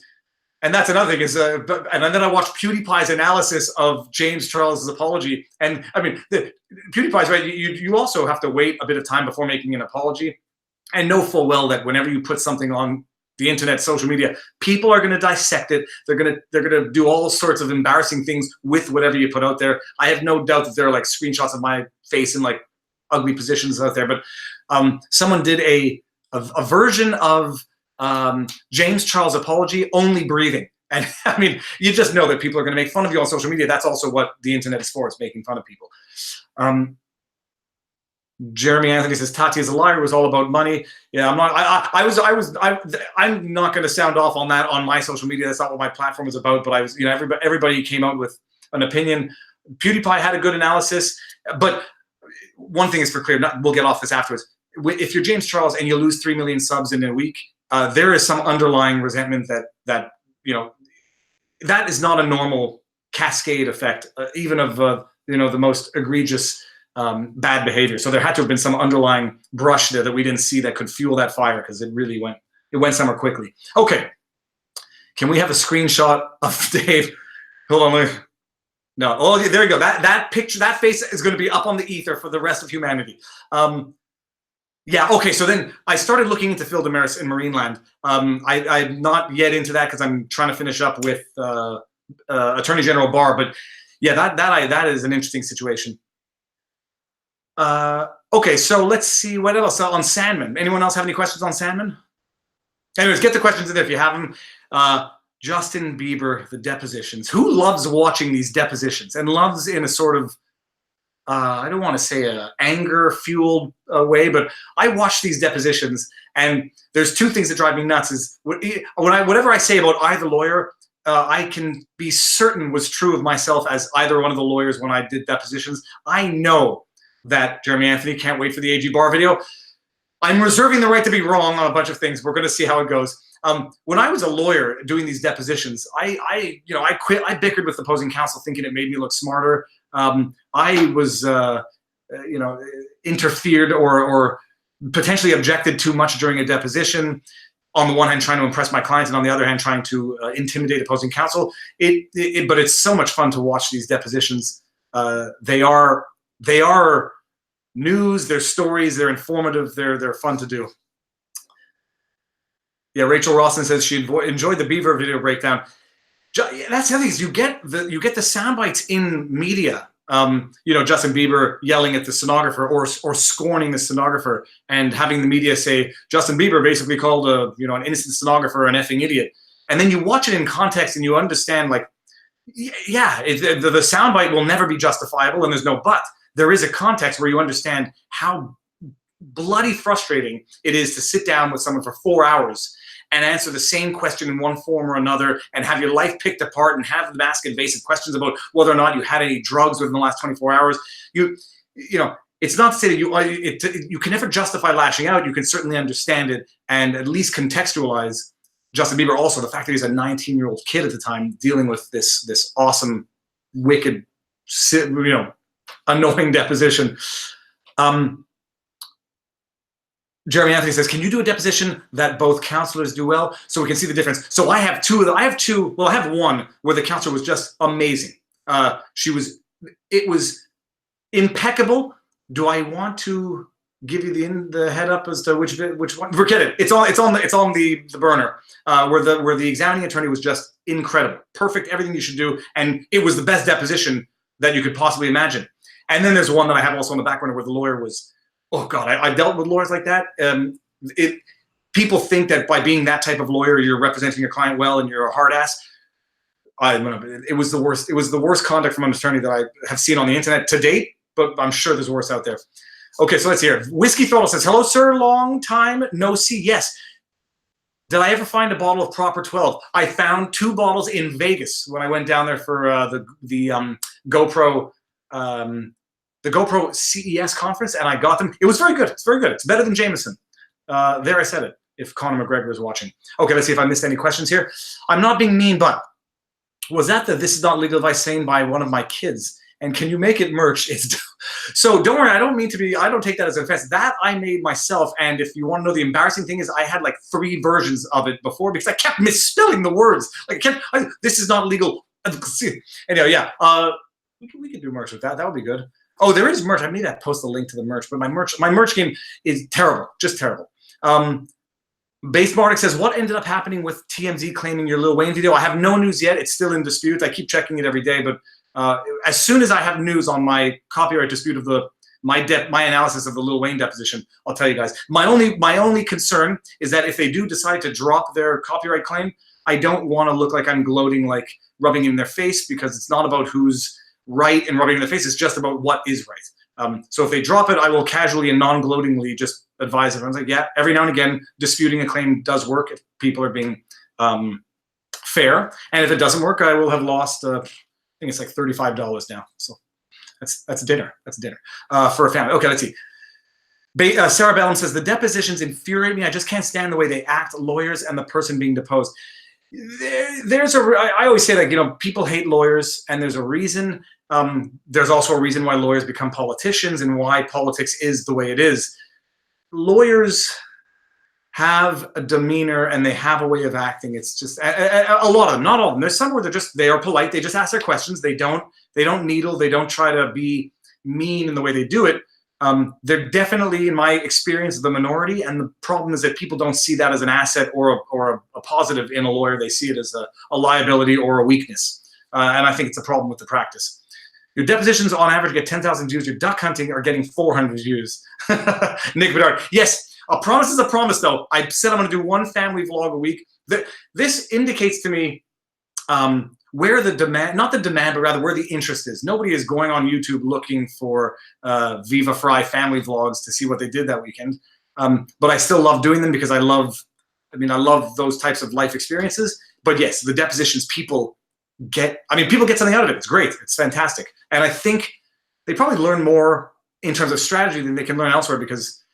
S1: that's another thing is, and then I watched PewDiePie's analysis of James Charles' apology. And I mean, PewDiePie's right. You also have to wait a bit of time before making an apology, and know full well that whenever you put something on the internet, social media, people are going to dissect it. They're going to do all sorts of embarrassing things with whatever you put out there. I have no doubt that there are like screenshots of my face in like ugly positions out there, but someone did a version of James Charles' apology, only breathing. And I mean, you just know that people are going to make fun of you on social media. That's also what the internet is for. It's making fun of people. Jeremy Anthony says, Tati is a liar. It was all about money. Yeah, I'm not, I'm not going to sound off on that on my social media. That's not what my platform was about, but I was, you know, everybody came out with an opinion. PewDiePie had a good analysis, but one thing is for clear, we'll get off this afterwards. If you're James Charles and you lose 3 million subs in a week, there is some underlying resentment that you know, that is not a normal cascade effect, even of you know, the most egregious bad behavior. So there had to have been some underlying brush there that we didn't see that could fuel that fire, because it really went somewhere quickly. Okay, can we have a screenshot of Dave? Hold on, wait. No, oh, there you go. That picture, that face is going to be up on the ether for the rest of humanity. Yeah, okay, so then I started looking into Phil Damaris in Marineland. I'm not yet into that because I'm trying to finish up with Attorney General Barr, but Yeah, that is an interesting situation. Okay, so let's see what else on Sandmann. Anyone else have any questions on Sandmann? Anyways, get the questions in there if you have them. Justin Bieber, the depositions. Who loves watching these depositions and loves in a sort of, I don't want to say a anger-fueled way, but I watch these depositions, and there's two things that drive me nuts. Is whatever I say about either lawyer, I can be certain was true of myself as either one of the lawyers when I did depositions. I know that Jeremy Anthony can't wait for the AG Barr video. I'm reserving the right to be wrong on a bunch of things. We're going to see how it goes. When I was a lawyer doing these depositions, I quit. I bickered with opposing counsel, thinking it made me look smarter. I was, interfered or potentially objected too much during a deposition. On the one hand, trying to impress my clients, and on the other hand, trying to intimidate opposing counsel. But it's so much fun to watch these depositions. They are news, they're stories, they're informative, they're fun to do. Yeah, Rachel Rawson says she enjoyed the Bieber video breakdown. That's the other thing, is you get the sound bites in media. Justin Bieber yelling at the stenographer or scorning the stenographer, and having the media say Justin Bieber basically called an innocent stenographer an effing idiot. And then you watch it in context and you understand, like, yeah, the sound bite will never be justifiable, and there's no but. There is a context where you understand how bloody frustrating it is to sit down with someone for 4 hours and answer the same question in one form or another, and have your life picked apart, and have them ask invasive questions about whether or not you had any drugs within the last 24 hours. It's not to say that you can never justify lashing out. You can certainly understand it and at least contextualize Justin Bieber. Also, the fact that he's a 19-year-old kid at the time dealing with this awesome, wicked, annoying deposition. Jeremy Anthony says, can you do a deposition that both counselors do well so we can see the difference? So I have two. I have one where the counselor was just amazing. It was impeccable. Do I want to give you the head up as to which one? Forget it. It's on the burner. Where the examining attorney was just incredible, perfect, everything you should do, and it was the best deposition that you could possibly imagine. And then there's one that I have also on the back burner where the lawyer was, oh God, I dealt with lawyers like that. People think that by being that type of lawyer, you're representing your client well and you're a hard ass. It was the worst. It was the worst conduct from an attorney that I have seen on the internet to date, but I'm sure there's worse out there. Okay, so let's hear it. Whiskey Throttle says, hello, sir, long time no see. Yes. Did I ever find a bottle of Proper 12? I found 2 bottles in Vegas when I went down there for the GoPro CES conference, and I got them. It was very good. It's very good. It's better than Jameson. There, I said it, if Conor McGregor is watching. Okay, let's see if I missed any questions here. I'm not being mean, but was that the This Is Not Legal Advice saying by one of my kids? And can you make it merch? So don't worry, I don't take that as an offense. That I made myself, and if you want to know the embarrassing thing is I had like 3 versions of it before because I kept misspelling the words. This is not legal. Anyway, yeah. We could do merch with that. That would be good. Oh, there is merch. I need to post the link to the merch, but my merch game is terrible, just terrible. Base Bardic says, what ended up happening with TMZ claiming your Lil Wayne video? I have no news yet. It's still in dispute. I keep checking it every day, but as soon as I have news on my copyright dispute of my analysis of the Lil Wayne deposition, I'll tell you guys. My only concern is that if they do decide to drop their copyright claim, I don't want to look like I'm gloating, like rubbing it in their face, because it's not about who's right and rubbing in their face. It's just about what is right. So if they drop it, I will casually and non-gloatingly just advise everyone, like, yeah, every now and again, disputing a claim does work if people are being fair. And if it doesn't work, I will have lost, I think it's like $35 now. So that's dinner. That's dinner for a family. Okay, let's see. Sarah Bellum says, the depositions infuriate me. I just can't stand the way they act, lawyers and the person being deposed. I always say that, people hate lawyers, and there's a reason. There's also a reason why lawyers become politicians and why politics is the way it is. Lawyers have a demeanor and they have a way of acting. It's just a lot of them, not all of them. There's some where they are polite. They just ask their questions. They don't needle. They don't try to be mean in the way they do it. They're definitely, in my experience, the minority, and the problem is that people don't see that as an asset or a positive in a lawyer. They see it as a liability or a weakness, and I think it's a problem with the practice. Your depositions on average get 10,000 views. Your duck hunting are getting 400 views. Nick Bedard. Yes, a promise is a promise, though. I said I'm going to do one family vlog a week. This indicates to me where the demand, not the demand, but rather where the interest is. Nobody is going on YouTube looking for Viva Fry family vlogs to see what they did that weekend. But I still love doing them because I love those types of life experiences. But yes, the depositions, people get something out of it. It's great. It's fantastic. And I think they probably learn more in terms of strategy than they can learn elsewhere because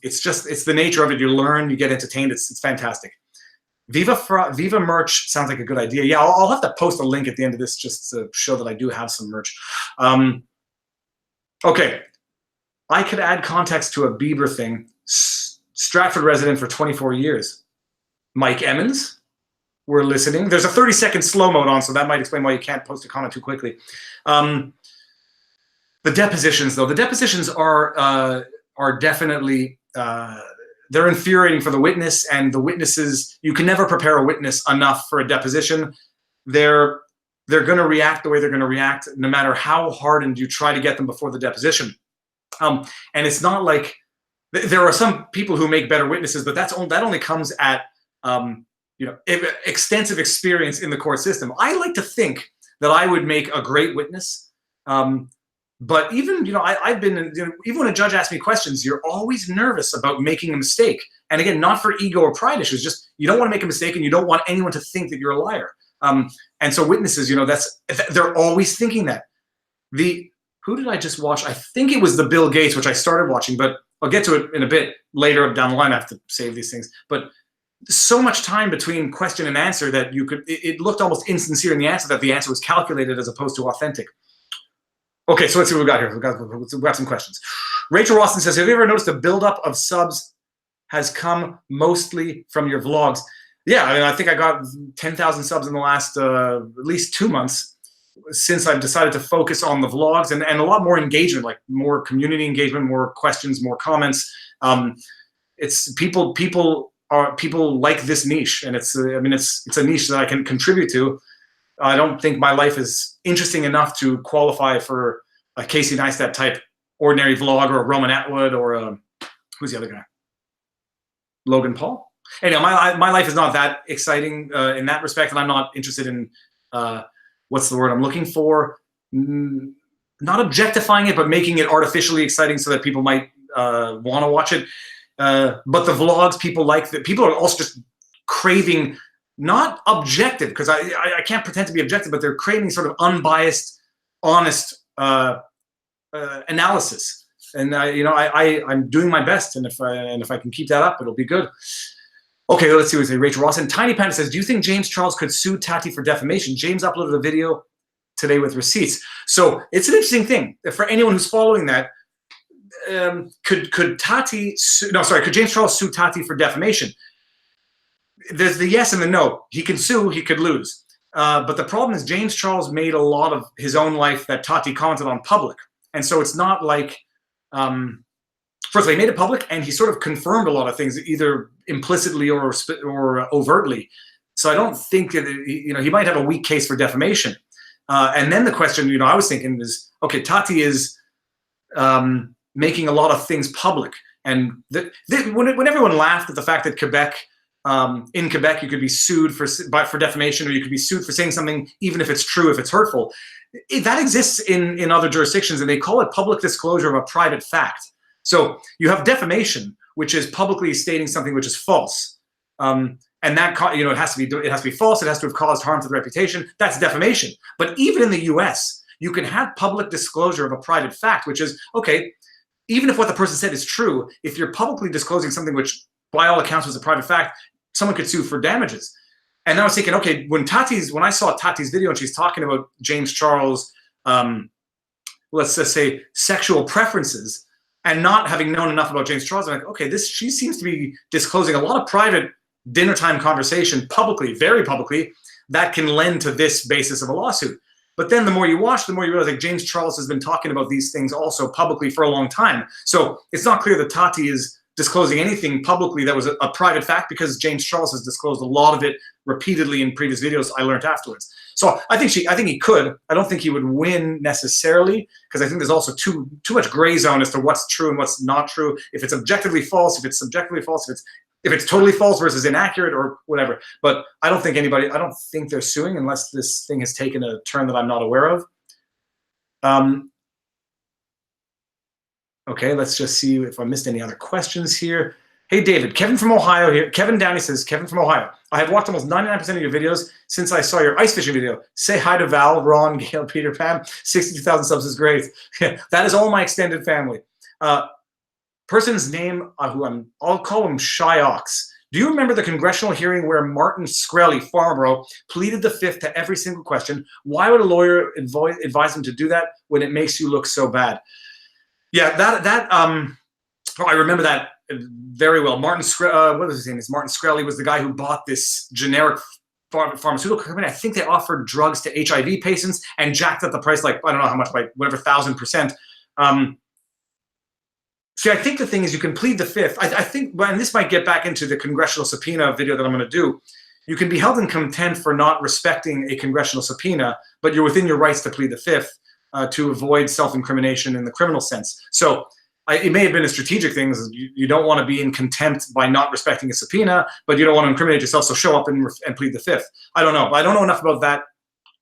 S1: it's the nature of it. You learn, you get entertained. It's fantastic. Viva merch sounds like a good idea. Yeah, I'll have to post a link at the end of this just to show that I do have some merch. Okay. I could add context to a Bieber thing. Stratford resident for 24 years. Mike Emmons. We're listening. There's a 30-second slow mode on, so that might explain why you can't post a comment too quickly. The depositions, though. The depositions are definitely they're infuriating for the witness, and the witnesses. You can never prepare a witness enough for a deposition. They're going to react the way they're going to react, no matter how hardened you try to get them before the deposition. And it's not like there are some people who make better witnesses, but that only comes at extensive experience in the court system. I like to think that I would make a great witness. But even, I've been, even when a judge asks me questions, you're always nervous about making a mistake. And again, not for ego or pride issues, just you don't want to make a mistake and you don't want anyone to think that you're a liar. And so witnesses, they're always thinking that. Who did I just watch? I think it was the Bill Gates, which I started watching, but I'll get to it in a bit later down the line. I have to save these things. But so much time between question and answer that it looked almost insincere in the answer, that the answer was calculated as opposed to authentic. Okay, so let's see what we got here. We've got some questions. Rachel Roston says, have you ever noticed a buildup of subs has come mostly from your vlogs? Yeah, I think I got 10,000 subs in the last at least 2 months since I've decided to focus on the vlogs and a lot more engagement, like more community engagement, more questions, more comments. It's people like this niche, and it's a niche that I can contribute to. I don't think my life is interesting enough to qualify for a Casey Neistat type ordinary vlog or a Roman Atwood or who's the other guy? Logan Paul. Anyway, my life is not that exciting in that respect, and I'm not interested in what's the word I'm looking for? Not objectifying it, but making it artificially exciting so that people might want to watch it. But the vlogs, people like that. People are also just craving not objective, because I can't pretend to be objective, but they're craving sort of unbiased, honest analysis. And I'm doing my best, and if I can keep that up, it'll be good. Okay, let's see what we say. Rachel Ross and Tiny Panda says, do you think James Charles could sue Tati for defamation? James uploaded a video today with receipts. So it's an interesting thing. For anyone who's following that, could James Charles sue Tati for defamation? There's the yes and the no. He can sue, he could lose. But the problem is James Charles made a lot of his own life that Tati commented on public. And so it's not like, first of all, he made it public, and he sort of confirmed a lot of things, either implicitly or overtly. So I don't think that, he might have a weak case for defamation. And then the question, I was thinking is, okay, Tati is making a lot of things public. And when everyone laughed at the fact that in Quebec, you could be sued for defamation, or you could be sued for saying something, even if it's true, if it's hurtful. That exists in other jurisdictions, and they call it public disclosure of a private fact. So you have defamation, which is publicly stating something which is false, and that it has to be false. It has to have caused harm to the reputation. That's defamation. But even in the U.S., you can have public disclosure of a private fact, which is okay. Even if what the person said is true, if you're publicly disclosing something which, by all accounts, was a private fact, someone could sue for damages. And I was thinking, okay, when I saw Tati's video and she's talking about James Charles, let's just say sexual preferences, and not having known enough about James Charles, I'm like, okay, she seems to be disclosing a lot of private dinner time conversation publicly, very publicly, that can lend to this basis of a lawsuit. But then the more you watch, the more you realize like James Charles has been talking about these things also publicly for a long time. So it's not clear that Tati is disclosing anything publicly that was a private fact, because James Charles has disclosed a lot of it repeatedly in previous videos I learned afterwards. So I think he could. I don't think he would win necessarily, because I think there's also too much gray zone as to what's true and what's not true. If it's objectively false, if it's subjectively false, if it's totally false versus inaccurate or whatever. But I don't think they're suing unless this thing has taken a turn that I'm not aware of. Okay, let's just see if I missed any other questions here. Hey, David, Kevin from Ohio here. Kevin Downey says, Kevin from Ohio. I have watched almost 99% of your videos since I saw your ice fishing video. Say hi to Val, Ron, Gail, Peter, Pam. 62,000 subs is great. That is all my extended family. Person's name, I'll call him Shy Ox. Do you remember the congressional hearing where Martin Shkreli, Farnborough, pleaded the fifth to every single question? Why would a lawyer advise him to do that when it makes you look so bad? Yeah, I remember that very well. Martin what was his name? Martin Shkreli was the guy who bought this generic pharmaceutical company. I think they offered drugs to HIV patients and jacked up the price, like, I don't know how much, like whatever, 1,000%. See, I think the thing is you can plead the fifth. I think, and this might get back into the congressional subpoena video that I'm going to do. You can be held in contempt for not respecting a congressional subpoena, but you're within your rights to plead the fifth to avoid self-incrimination in the criminal sense. So it may have been a strategic thing. You don't want to be in contempt by not respecting a subpoena, but you don't want to incriminate yourself, so show up and plead the fifth. I don't know. I don't know enough about that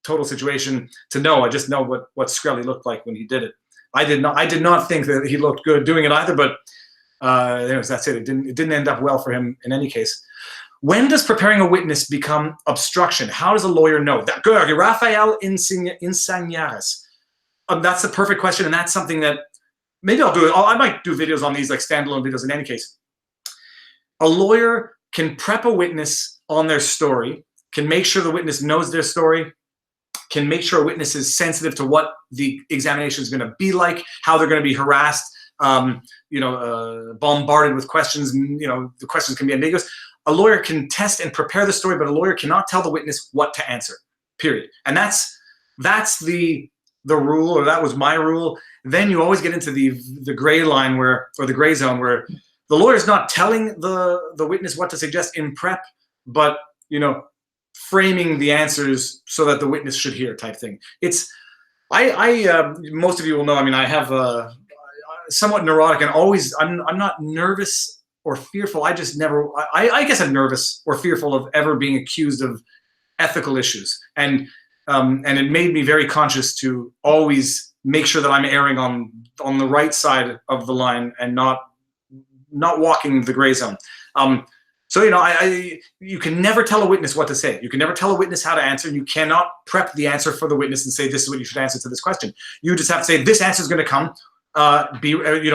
S1: total situation to know. I just know what Shkreli looked like when he did it. I did not think that he looked good doing it either, but anyways, that's it. It didn't end up well for him in any case. When does preparing a witness become obstruction? How does a lawyer know? Good. Rafael Insagnares. That's the perfect question, and that's something that maybe I'll do. I might do videos on these, like standalone videos in any case. A lawyer can prep a witness on their story, can make sure the witness knows their story, can make sure a witness is sensitive to what the examination is going to be like, how they're going to be harassed, bombarded with questions. The questions can be ambiguous. A lawyer can test and prepare the story, but a lawyer cannot tell the witness what to answer, period. And that's the rule, or that was my rule. Then you always get into the gray line or the gray zone where the lawyer's not telling the witness what to suggest in prep, but, framing the answers so that the witness should hear type thing. It's, most of you will know, I have somewhat neurotic and always, I'm not nervous or fearful. I just never, I guess I'm nervous or fearful of ever being accused of ethical issues. And it made me very conscious to always make sure that I'm erring on the right side of the line and not walking the gray zone. So, you can never tell a witness what to say. You can never tell a witness how to answer. You cannot prep the answer for the witness and say, this is what you should answer to this question. You just have to say, this answer is going to come. What are you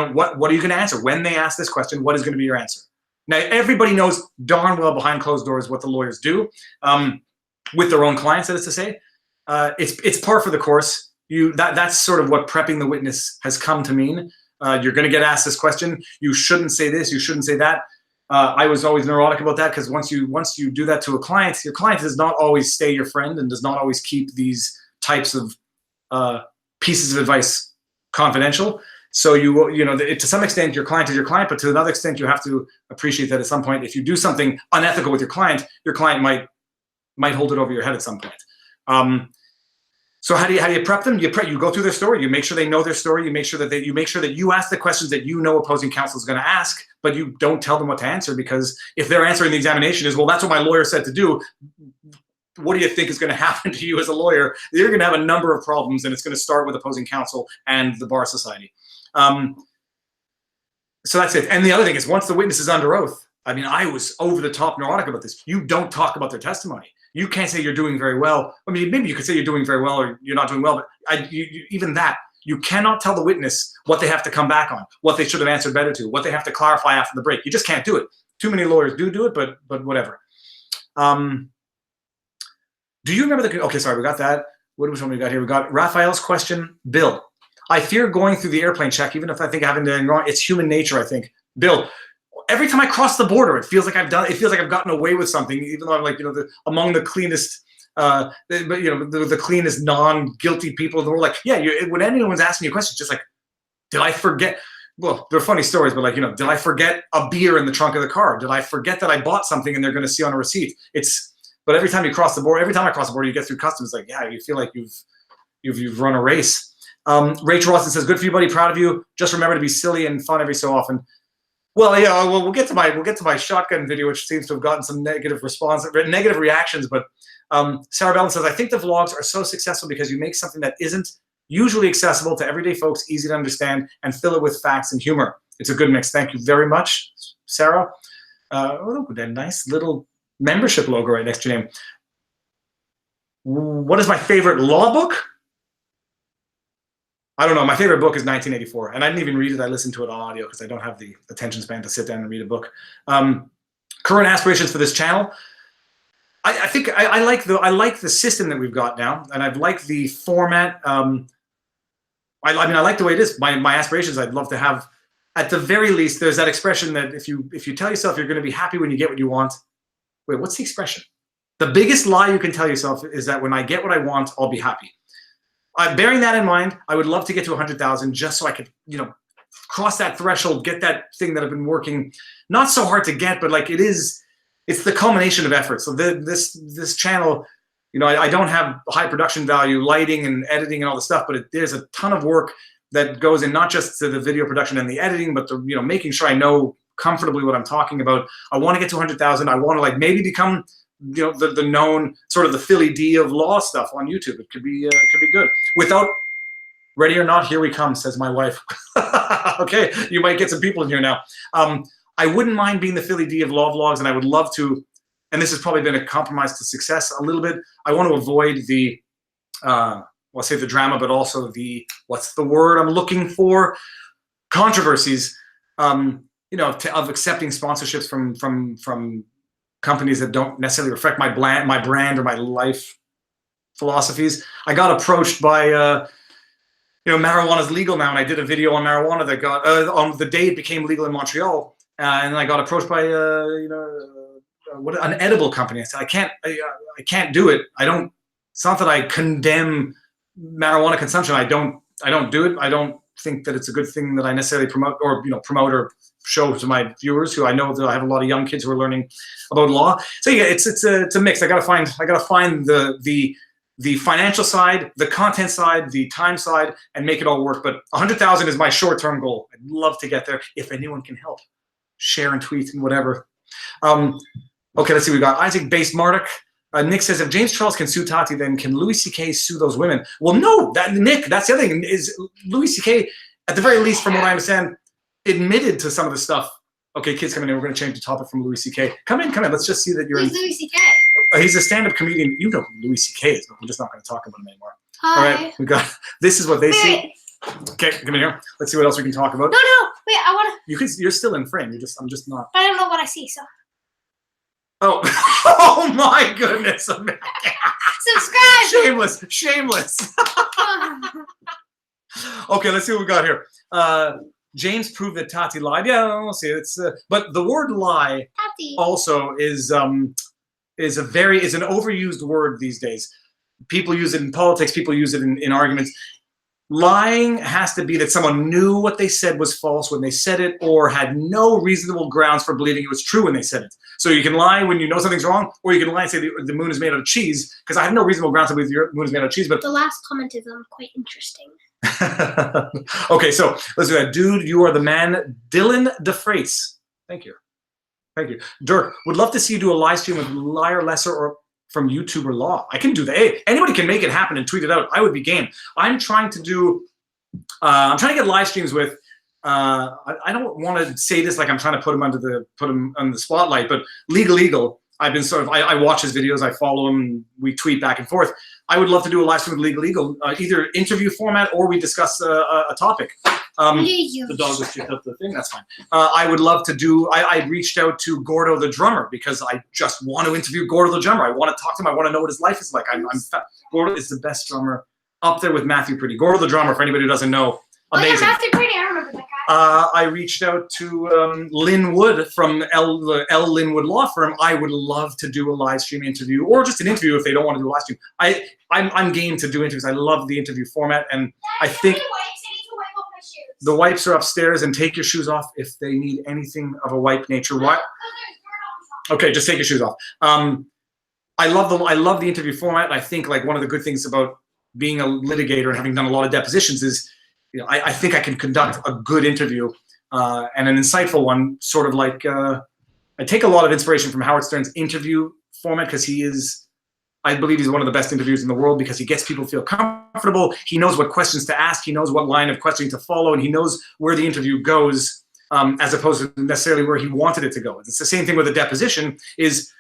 S1: going to answer? When they ask this question, what is going to be your answer? Now, everybody knows darn well behind closed doors what the lawyers do with their own clients, that is to say. It's par for the course. That's sort of what prepping the witness has come to mean. You're going to get asked this question. You shouldn't say this. You shouldn't say that. I was always neurotic about that, because once you do that to a client, your client does not always stay your friend and does not always keep these types of pieces of advice confidential. So to some extent your client is your client, but to another extent you have to appreciate that at some point, if you do something unethical with your client might hold it over your head at some point. So how do you prep them? You go through their story. You make sure they know their story. You make sure that you ask the questions that opposing counsel is going to ask, but you don't tell them what to answer, because if their answer in the examination is, well, that's what my lawyer said to do, what do you think is going to happen to you as a lawyer? You're going to have a number of problems, and it's going to start with opposing counsel and the Bar Society. So that's it. And the other thing is, once the witness is under oath, I was over the top neurotic about this. You don't talk about their testimony. You can't say you're doing very well. Maybe you could say you're doing very well or you're not doing well, but even that, you cannot tell the witness what they have to come back on, what they should have answered better to, what they have to clarify after the break. You just can't do it. Too many lawyers do it, but whatever. Do you remember okay, sorry, we got that. Which one we got here? We got Raphael's question. Bill, I fear going through the airplane check, even if I think I haven't done anything wrong. It's human nature, I think. Bill, every time I cross the border, it feels like I've gotten away with something, even though I'm among the cleanest, the cleanest non-guilty people in the world. Like, yeah, when anyone's asking you a question, just like, did I forget? well, they're funny stories, but like, you know, did I forget a beer in the trunk of the car? Did I forget that I bought something and they're going to see on a receipt? But every time you cross the border, every time I cross the border, you get through customs. Like, yeah, you feel like you've run a race. Rachel Austin says, "Good for you, buddy. Proud of you. Just remember to be silly and fun every so often." Well, yeah. Well, we'll get to my shotgun video, which seems to have gotten some negative reactions. But Sarah Bellin says, "I think the vlogs are so successful because you make something that isn't usually accessible to everyday folks, easy to understand, and fill it with facts and humor. It's a good mix." Thank you very much, Sarah. Oh, that nice little membership logo right next to your name. What is my favorite law book? I don't know. My favorite book is 1984, and I didn't even read it. I listened to it on audio because I don't have the attention span to sit down and read a book. Current aspirations for this channel. I think I like the system that we've got now, and I've liked the format. I mean, I like the way it is. My aspirations, I'd love to have, at the very least, there's that expression that if you tell yourself you're going to be happy when you get what you want. Wait, what's the expression? The biggest lie you can tell yourself is that when I get what I want, I'll be happy. Bearing that in mind, I would love to get to 100,000 just so I could, you know, cross that threshold, get that thing that I've been working not so hard to get, but like it's the culmination of effort. So this channel, you know, I don't have high production value, lighting and editing and all the stuff, but there's a ton of work that goes in, not just to the video production and the editing, but the, you know, making sure I know comfortably what I'm talking about. I want to get to 100,000. I want to like maybe become, you know, the known sort of the Philly D of law stuff on YouTube. It could be good. Without, ready or not, here we come, says my wife. Okay, you might get some people in here now. I wouldn't mind being the Philly D of law vlogs, and I would love to, and this has probably been a compromise to success a little bit. I want to avoid the, well, I'll say the drama, but also the, what's the word I'm looking for? Controversies, you know, of accepting sponsorships from companies that don't necessarily reflect my brand or my life philosophies. I got approached by, you know, marijuana's legal now, and I did a video on marijuana that got, on the day it became legal in Montreal, and I got approached by, you know, an edible company. I said, I can't do it. It's not that I condemn marijuana consumption. I don't do it. I don't think that it's a good thing that I necessarily promote or show to my viewers, who I know that I have a lot of young kids who are learning about law. So yeah, it's a mix. I gotta find the financial side, the content side, the time side, and make it all work. But 100,000 is my short-term goal. I'd love to get there. If anyone can help, share and tweet and whatever. Okay, let's see. We got Isaac Base Marduk. Nick says, if James Charles can sue Tati, then can Louis C.K. sue those women? Well, no, Nick, that's the other thing, is Louis C.K., at the very least, from what I understand, admitted to some of the stuff. Okay, kids coming in, we're going to change the topic from Louis C.K. Come in. Let's just see that you're
S3: Who's Louis C.K.?
S1: He's a stand-up comedian. You know who Louis C.K. is, but we're just not going to talk about him anymore.
S3: Hi.
S1: All right, we got, this is what they see. Okay, come in here. Let's see what else we can talk about.
S3: No, wait, I want to.
S1: You're still in frame. I'm just not.
S3: But I don't know what I see, so.
S1: Oh, oh my goodness.
S3: Subscribe.
S1: Shameless. Okay, let's see what we got here. James proved that Tati lied. Yeah, we'll see. But the word lie
S3: Tati
S1: also is an overused word these days. People use it in politics. People use it in arguments. Lying has to be that someone knew what they said was false when they said it, or had no reasonable grounds for believing it was true when they said it. So you can lie when you know something's wrong, or you can lie and say the moon is made out of cheese, because I have no reasonable grounds to believe the moon is made out of cheese. But
S3: the last comment is quite interesting.
S1: Okay, so let's do that. Dude, you are the man. Dylan DeFreitas. Thank you. Dirk, would love to see you do a live stream with Liar Lesser or from YouTube or Law. I can do that. Hey, anybody can make it happen and tweet it out. I would be game. I'm trying to get live streams with, I don't want to say this like I'm trying to put him on the spotlight, but Legal. I've been I watch his videos, I follow him, we tweet back and forth. I would love to do a live stream with Legal, either interview format or we discuss a topic. The dog just picked up the thing, that's fine. I would love to do, I reached out to Gordo the drummer because I just want to interview Gordo the drummer. I want to talk to him, I want to know what his life is like. Gordo is the best drummer, up there with Matthew Pretty. Gordo the drummer, for anybody who doesn't know, amazing.
S3: Oh yeah, Matthew Pretty, I remember that guy.
S1: I reached out to Lynn Wood from the L. Linwood Law Firm. I would love to do a live stream interview, or just an interview if they don't want to do a live stream. I'm game to do interviews. I love the interview format, and I think. The wipes are upstairs, and take your shoes off if they need anything of a wipe nature. What? Okay, just take your shoes off. I love the interview format. I think like one of the good things about being a litigator and having done a lot of depositions is, I think I can conduct a good interview and an insightful one. Sort of like I take a lot of inspiration from Howard Stern's interview format because I believe he's one of the best interviewers in the world because he gets people to feel comfortable. He knows what questions to ask. He knows what line of questioning to follow, and he knows where the interview goes as opposed to necessarily where he wanted it to go. It's the same thing with a deposition. Is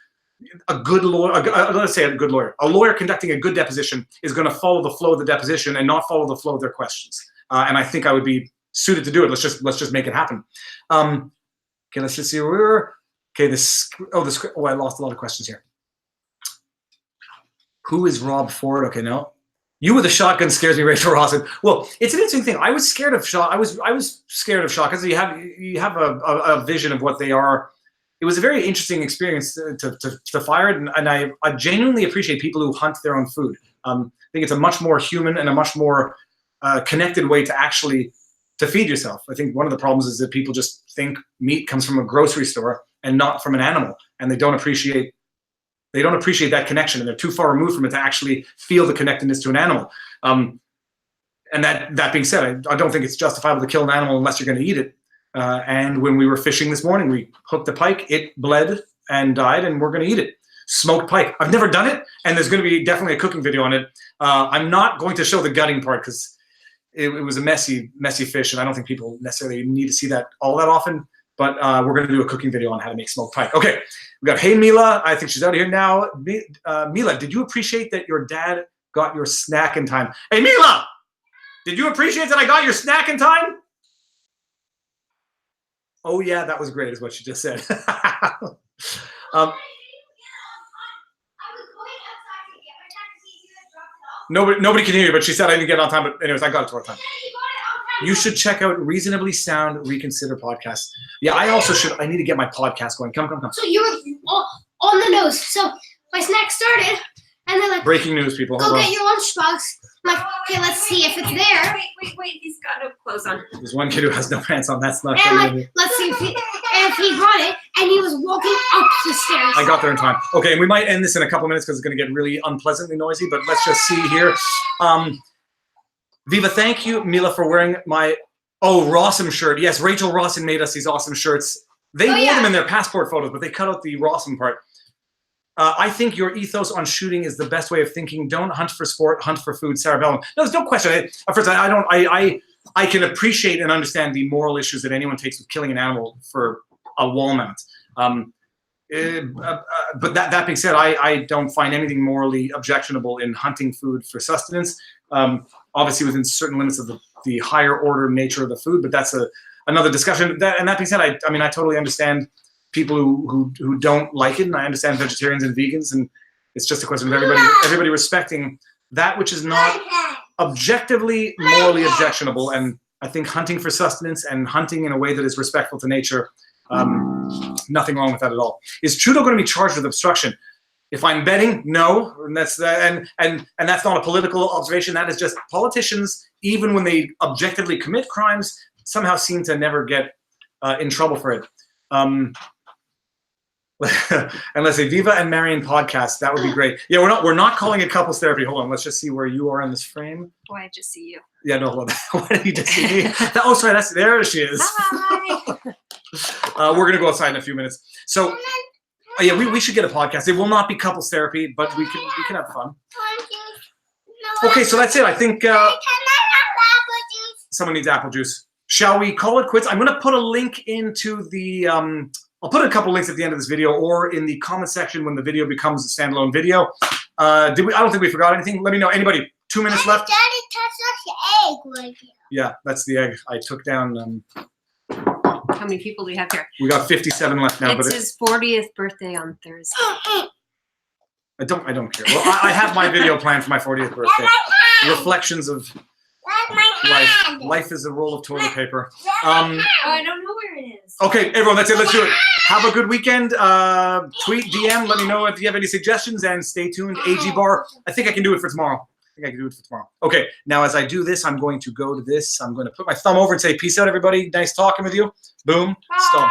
S1: a good lawyer, let's say a good lawyer. A lawyer conducting a good deposition is going to follow the flow of the deposition and not follow the flow of their questions. And I think I would be suited to do it. Let's just make it happen. Okay, let's just see where we were. Okay, I lost a lot of questions here. Who is Rob Ford? Okay, no. You with a shotgun scares me, Rachel Rawson. Well, it's an interesting thing. I was scared of shot. I was scared of shotguns. You have a vision of what they are. It was a very interesting experience to fire it, and I genuinely appreciate people who hunt their own food. I think it's a much more human and a much more connected way to feed yourself. I think one of the problems is that people just think meat comes from a grocery store and not from an animal, and they don't appreciate that connection, and they're too far removed from it to actually feel the connectedness to an animal. And that being said, I don't think it's justifiable to kill an animal unless you're going to eat it. And when we were fishing this morning, we hooked a pike, it bled and died, and we're going to eat it. Smoked pike. I've never done it, and there's going to be definitely a cooking video on it. I'm not going to show the gutting part because it was a messy fish, and I don't think people necessarily need to see that all that often. But we're going to do a cooking video on how to make smoked pike. Okay, we got Hey Mila. I think she's out of here now. Mila, did you appreciate that your dad got your snack in time? Hey Mila, did you appreciate that I got your snack in time? Oh yeah, that was great, is what she just said. Nobody can hear you, but she said I didn't get it on time. But anyways, I got it to our time. You should check out Reasonably Sound Reconsider podcast. Yeah, I also should. I need to get my podcast going. Come.
S3: So you were on the nose. So my snack started, and they're like,
S1: breaking news, people.
S3: Go get your lunchbox. I'm like, okay, let's see if it's there.
S4: Wait. He's got no clothes on.
S1: There's one kid who has no pants on. That's not.
S3: And I'm like, let's see if he got it. And he was walking up the stairs.
S1: I got there in time. Okay, and we might end this in a couple minutes because it's going to get really unpleasantly noisy. But let's just see here. Viva, thank you, Mila, for wearing my Rossum shirt. Yes, Rachel Rawson made us these awesome shirts. They wore them in their passport photos, but they cut out the Rawson part. I think your ethos on shooting is the best way of thinking. Don't hunt for sport, hunt for food. Sarah Bellum. No, there's no question. First, I can appreciate and understand the moral issues that anyone takes with killing an animal for a wall mount. But that being said, I don't find anything morally objectionable in hunting food for sustenance. Obviously within certain limits of the higher order nature of the food, but that's another discussion. That being said, I totally understand people who don't like it, and I understand vegetarians and vegans, and it's just a question of everybody respecting that which is not objectively morally objectionable. And I think hunting for sustenance and hunting in a way that is respectful to nature, nothing wrong with that at all. Is Trudeau going to be charged with obstruction? If I'm betting, no, and that's that's not a political observation. That is just politicians, even when they objectively commit crimes, somehow seem to never get in trouble for it. And let's say Viva and Marion podcast. That would be great. Yeah, we're not calling it couples therapy. Hold on, let's just see where you are in this frame.
S4: Why I just see you?
S1: Yeah, no, hold on. Why did you just see me? Oh, sorry, there she is.
S4: Hi.
S1: We're gonna go outside in a few minutes. So. Yeah, we should get a podcast. It will not be couples therapy, but we can have fun. Okay, so that's it. I think someone needs apple juice. Shall we call it quits? I'm going to put a link into the. I'll put a couple links at the end of this video or in the comment section when the video becomes a standalone video. I don't think we forgot anything. Let me know. Anybody? 2 minutes left.
S3: Daddy touched the egg right here.
S1: Yeah, that's the egg I took down.
S4: How many people do we have here?
S1: We got 57 left now.
S4: It's his 40th birthday on Thursday.
S1: I don't care. Well, I have my video planned for my 40th birthday. Reflections of life. Life is a roll of toilet paper.
S4: I don't know where it is.
S1: Okay, everyone, that's it. Let's do it. Have a good weekend. Tweet, DM, let me know if you have any suggestions, and stay tuned. AG Bar, I think I can do it for tomorrow. think I can do it for tomorrow. Okay, now as I do this, I'm going to go to this. I'm going to put my thumb over and say, peace out, everybody. Nice talking with you. Boom. Stop.